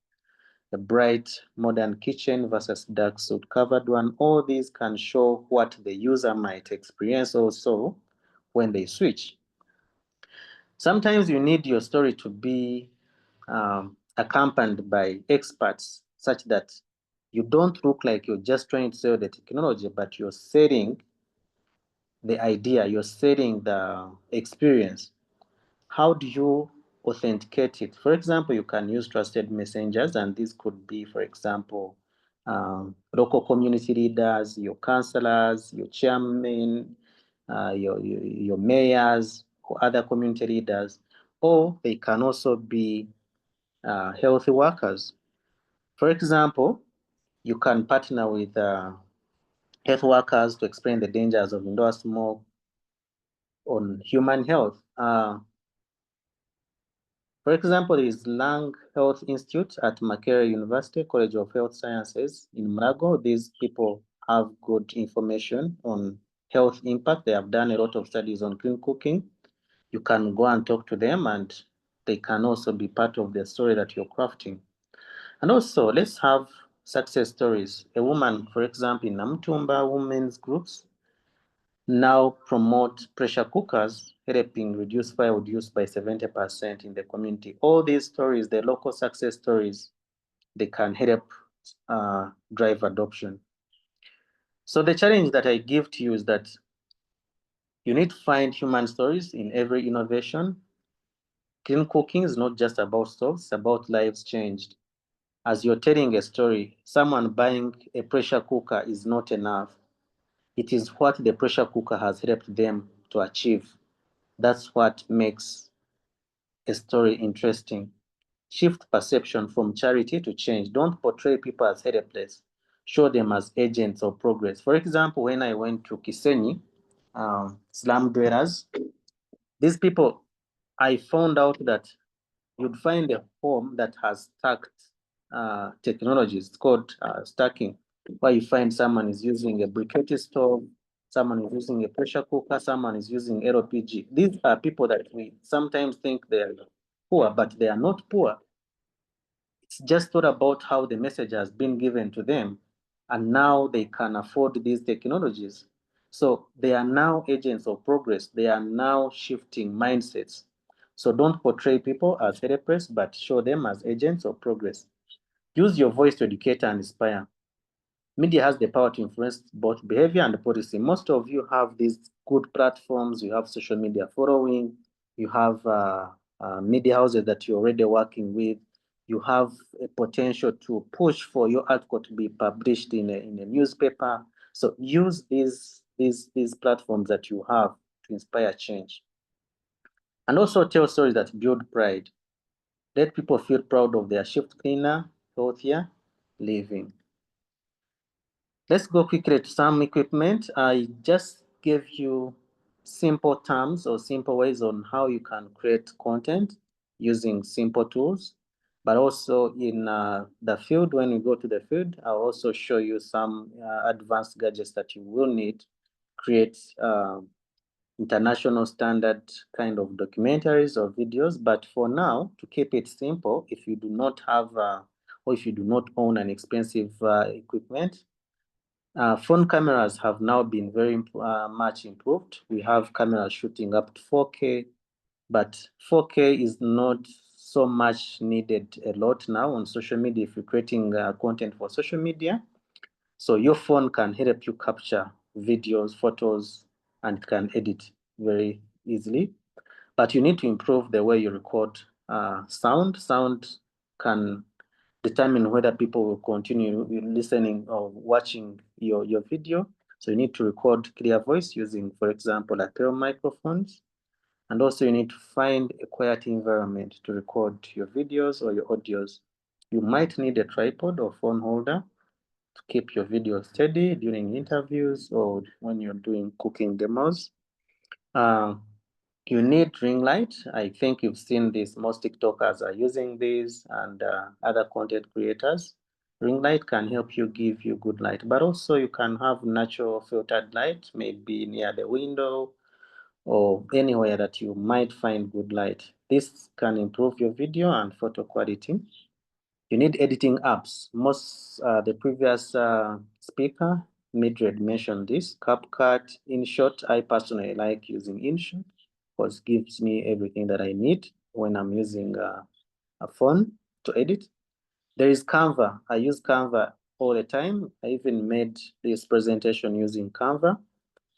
a bright modern kitchen versus dark soot covered one. All these can show what the user might experience also when they switch. Sometimes you need your story to be accompanied by experts such that you don't look like you're just trying to sell the technology, but you're selling the idea, you're selling the experience. How do you authenticate it? For example, you can use trusted messengers, and this could be, for example, local community leaders, your councillors, your chairmen, your mayors, or other community leaders, or they can also be health workers. For example, you can partner with health workers to explain the dangers of indoor smoke on human health. For example, there is Lung Health Institute at Makerere University College of Health Sciences in Mulago. These people have good information on health impact. They have done a lot of studies on clean cooking. You can go and talk to them, and they can also be part of the story that you're crafting. And also, let's have success stories. A woman, for example, in Namtumba women's groups, now promote pressure cookers, helping reduce firewood use by 70% in the community. All these stories, the local success stories, they can help drive adoption. So the challenge that I give to you is that you need to find human stories in every innovation. Clean cooking is not just about stoves, it's about lives changed. As you're telling a story, someone buying a pressure cooker is not enough. It is what the pressure cooker has helped them to achieve. That's what makes a story interesting. Shift perception from charity to change. Don't portray people as helpless. Show them as agents of progress. For example, when I went to Kisenyi, slum dwellers, these people, I found out that you'd find a home that has stacked technologies. It's called stacking, where you find someone is using a briquette stove, someone is using a pressure cooker, someone is using LPG. These are people that we sometimes think they're poor, but they are not poor. It's just thought about how the message has been given to them, and now they can afford these technologies. So they are now agents of progress. They are now shifting mindsets. So don't portray people as helpers, but show them as agents of progress. Use your voice to educate and inspire. Media has the power to influence both behavior and policy. Most of you have these good platforms. You have social media following. You have media houses that you're already working with. You have a potential to push for your article to be published in a newspaper. So use these platforms that you have to inspire change. And also tell stories that build pride. Let people feel proud of their shift cleaner, healthier living. Let's go quickly to some equipment. I just gave you simple terms or simple ways on how you can create content using simple tools. But also in the field, when you go to the field, I'll also show you some advanced gadgets that you will need to create international standard kind of documentaries or videos. But for now, to keep it simple, if you do not have or if you do not own an expensive equipment, phone cameras have now been very much improved. We have cameras shooting up to 4K, but 4K is not so much needed a lot now on social media if you're creating content for social media. So your phone can help you capture videos, photos, and can edit very easily. But you need to improve the way you record sound. Sound can determine whether people will continue listening or watching your video. So you need to record clear voice using, for example, lapel microphones. And also you need to find a quiet environment to record your videos or your audios. You might need a tripod or phone holder to keep your video steady during interviews or when you're doing cooking demos. You need ring light. I think you've seen this. Most TikTokers are using these and other content creators. Ring light can help you give you good light, but also you can have natural filtered light, maybe near the window or anywhere that you might find good light. This can improve your video and photo quality. You need editing apps. Most the previous speaker, Mildred, mentioned this. CapCut, InShot. I personally like using InShot because it gives me everything that I need when I'm using a phone to edit. There is Canva. I use Canva all the time. I even made this presentation using Canva.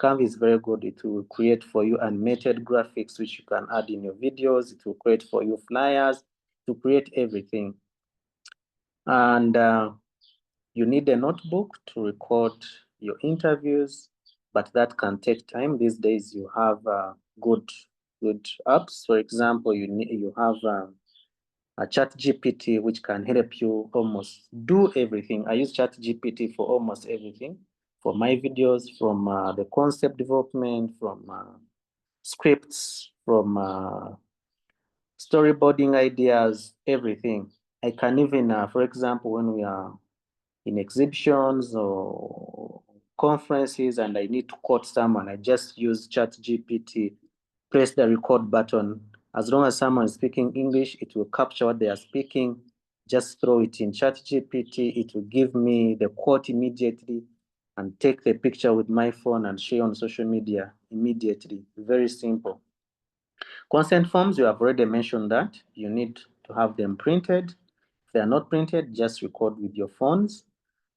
Canva is very good. It will create for you animated graphics, which you can add in your videos. It will create for you flyers, to create everything. And you need a notebook to record your interviews, but that can take time. These days you have good apps. For example, you have a ChatGPT, which can help you almost do everything. I use ChatGPT for almost everything, for my videos, from the concept development, from scripts, from storyboarding ideas, everything. I can even, for example, when we are in exhibitions or conferences and I need to quote someone, I just use ChatGPT, press the record button. As long as someone is speaking English, it will capture what they are speaking. Just throw it in ChatGPT. It will give me the quote immediately and take the picture with my phone and share on social media immediately. Very simple. Consent forms, you have already mentioned that. You need to have them printed. If they are not printed, just record with your phones.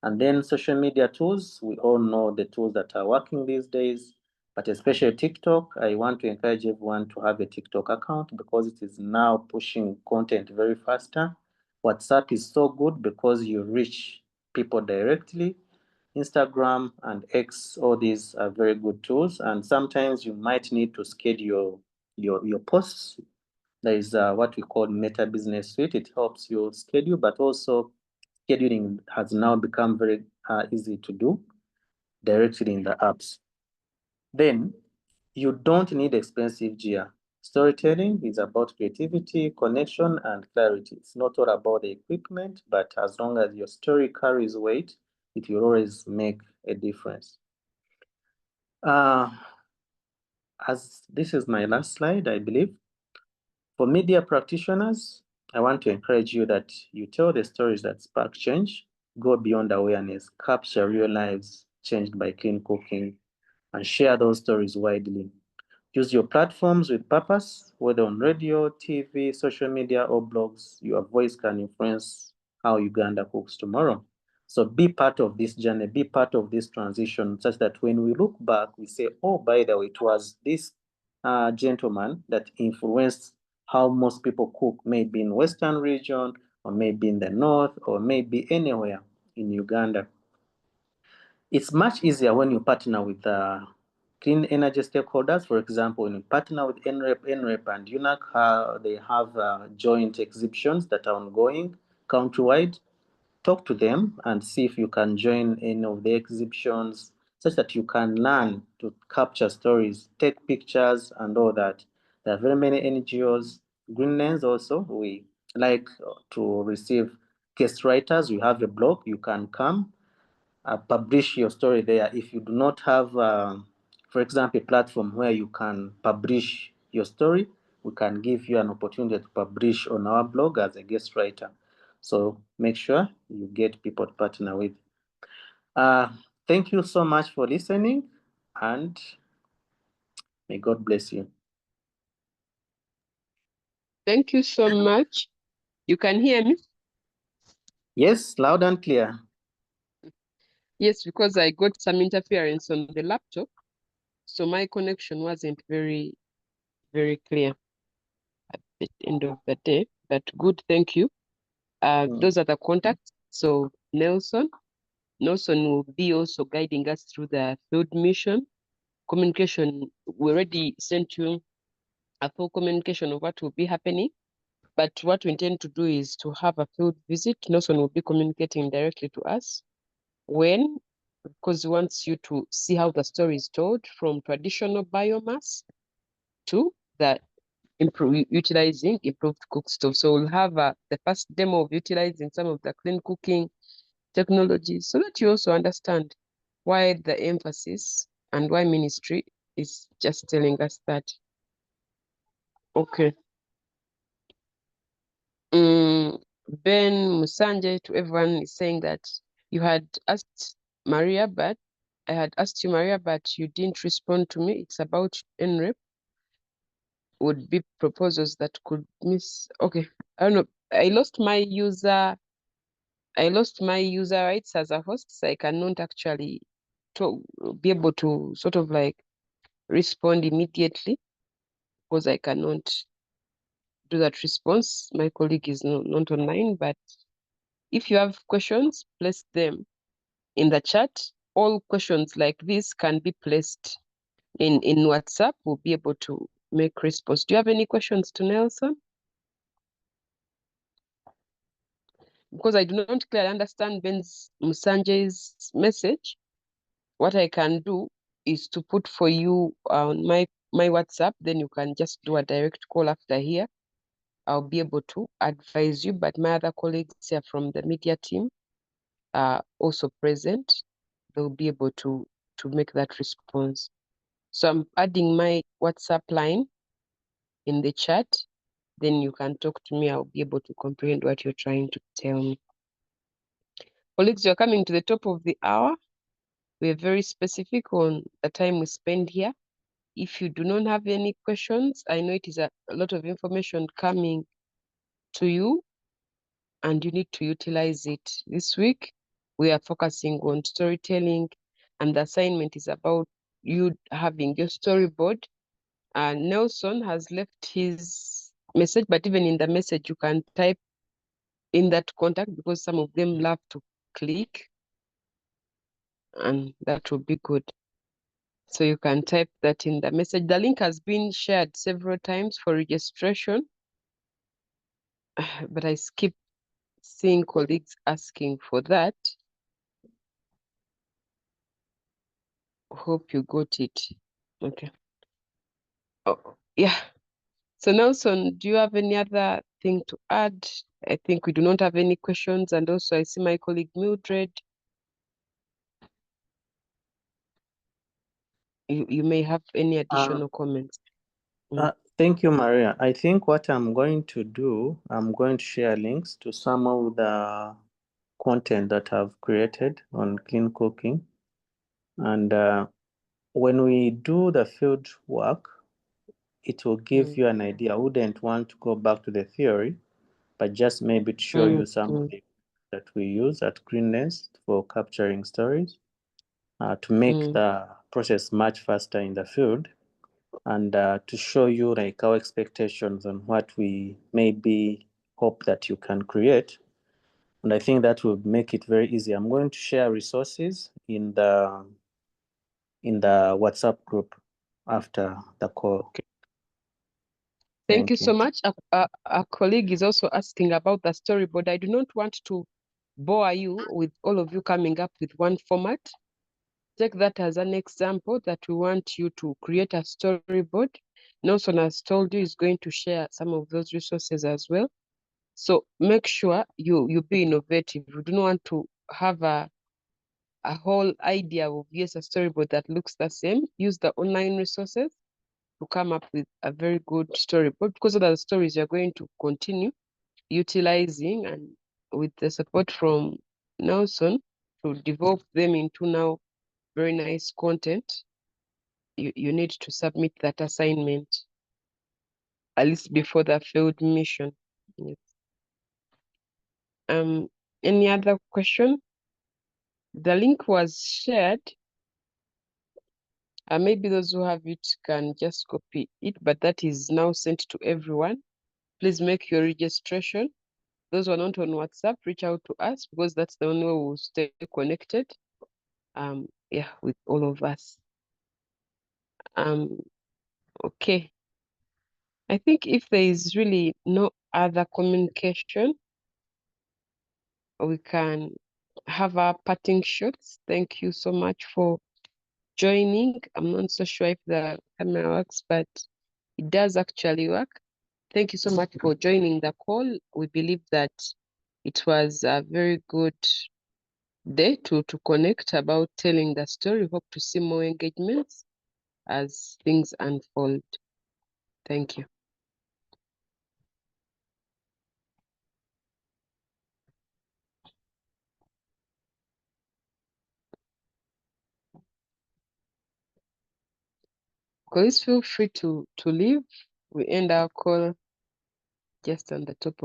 And then social media tools, we all know the tools that are working these days, but especially TikTok. I want to encourage everyone to have a TikTok account because it is now pushing content very faster. WhatsApp is so good because you reach people directly. Instagram and X, all these are very good tools. And sometimes you might need to schedule your posts. There is what we call Meta Business Suite. It helps you schedule, but also scheduling has now become very easy to do directly in the apps. Then you don't need expensive gear. Storytelling is about creativity, connection, and clarity. It's not all about the equipment, but as long as your story carries weight, it will always make a difference. As this is my last slide, I believe. For media practitioners, I want to encourage you that you tell the stories that spark change, go beyond awareness, capture real lives changed by clean cooking, and share those stories widely. Use your platforms with purpose, whether on radio, TV, social media, or blogs. Your voice can influence how Uganda cooks tomorrow. So be part of this journey, be part of this transition, such that when we look back, we say, oh, by the way, it was this gentleman that influenced how most people cook, maybe in Western region, or maybe in the North, or maybe anywhere in Uganda. It's much easier when you partner with clean energy stakeholders. For example, when you partner with NREP and UNAC, they have joint exhibitions that are ongoing countrywide. Talk to them and see if you can join any of the exhibitions such that you can learn to capture stories, take pictures and all that. There are very many NGOs, Greenlands also, we like to receive guest writers. We have a blog, you can come publish your story there. If you do not have, for example, a platform where you can publish your story, we can give you an opportunity to publish on our blog as a guest writer. So make sure you get people to partner with. Thank you so much for listening, and may God bless you. Thank you so much. You can hear me? Yes, loud and clear. Yes, because I got some interference on the laptop, so my connection wasn't very clear at the end of the day. But good, thank you. Those are the contacts. So Nelson will be also guiding us through the field mission. Communication, we already sent you a full communication of what will be happening. But what we intend to do is to have a field visit. Nelson will be communicating directly to us. When? Because he wants you to see how the story is told from traditional biomass to the utilizing improved cook stove. So we'll have the first demo of utilizing some of the clean cooking technologies so that you also understand why the emphasis and why ministry is just telling us that. Okay. Ben Musanje, to everyone, is saying that you had asked Maria, but I had asked you, Maria, but you didn't respond to me. It's about NREP. Would be proposals that could miss. Okay, I don't know. I lost my user rights as a host, so I cannot actually be able to sort of like respond immediately because I cannot do that response. My colleague is not online, but if you have questions, place them in the chat. All questions like this can be placed in WhatsApp. We'll be able to make response. Do you have any questions to Nelson? Because I do not clearly understand Ben Musanje's message, what I can do is to put for you on my WhatsApp, then you can just do a direct call after here. I'll be able to advise you, but my other colleagues here from the media team are also present. They'll be able to make that response. So I'm adding my WhatsApp line in the chat. Then you can talk to me. I'll be able to comprehend what you're trying to tell me. Colleagues, you're coming to the top of the hour. We're very specific on the time we spend here. If you do not have any questions, I know it is a lot of information coming to you and you need to utilize it. This week, we are focusing on storytelling, and the assignment is about you having your storyboard. Nelson has left his message, but even in the message, you can type in that contact because some of them love to click, and that will be good. So you can type that in the message. The link has been shared several times for registration, but I skip seeing colleagues asking for that. Hope you got it. Okay. Oh, yeah. So Nelson, do you have any other thing to add? I think we do not have any questions. And also I see my colleague Mildred. You may have any additional comments. Thank you, Maria. I think what I'm going to do, I'm going to share links to some of the content that I've created on clean cooking. And when we do the field work, it will give you an idea. I wouldn't want to go back to the theory, but just maybe to show you some of the that we use at Green Nest for capturing stories to make the process much faster in the field, and to show you like our expectations on what we maybe hope that you can create. And I think that will make it very easy. I'm going to share resources in the WhatsApp group after the call. Okay. Thank you so much. A colleague is also asking about the storyboard. I do not want to bore you with all of you coming up with one format. Take that as an example that we want you to create a storyboard. Nelson has told you is going to share some of those resources as well. So make sure you be innovative. We do not want to have a whole idea of, yes, a storyboard that looks the same. Use the online resources to come up with a very good storyboard, because of the stories you're going to continue utilizing, and with the support from Nelson to develop them into now very nice content. You need to submit that assignment at least before the field mission. Yes. Any other question? The link was shared. Maybe those who have it can just copy it, but that is now sent to everyone. Please make your registration. Those who are not on WhatsApp, reach out to us, because that's the only way we'll stay connected. Yeah, with all of us. Okay. I think if there is really no other communication, we can have our parting shots. Thank you so much for joining. I'm not so sure if the camera works, but it does actually work. Thank you so much for joining the call. We believe that it was a very good day to connect about telling the story. Hope to see more engagements as things unfold. Thank you. Please feel free to leave. We end our call just on the top of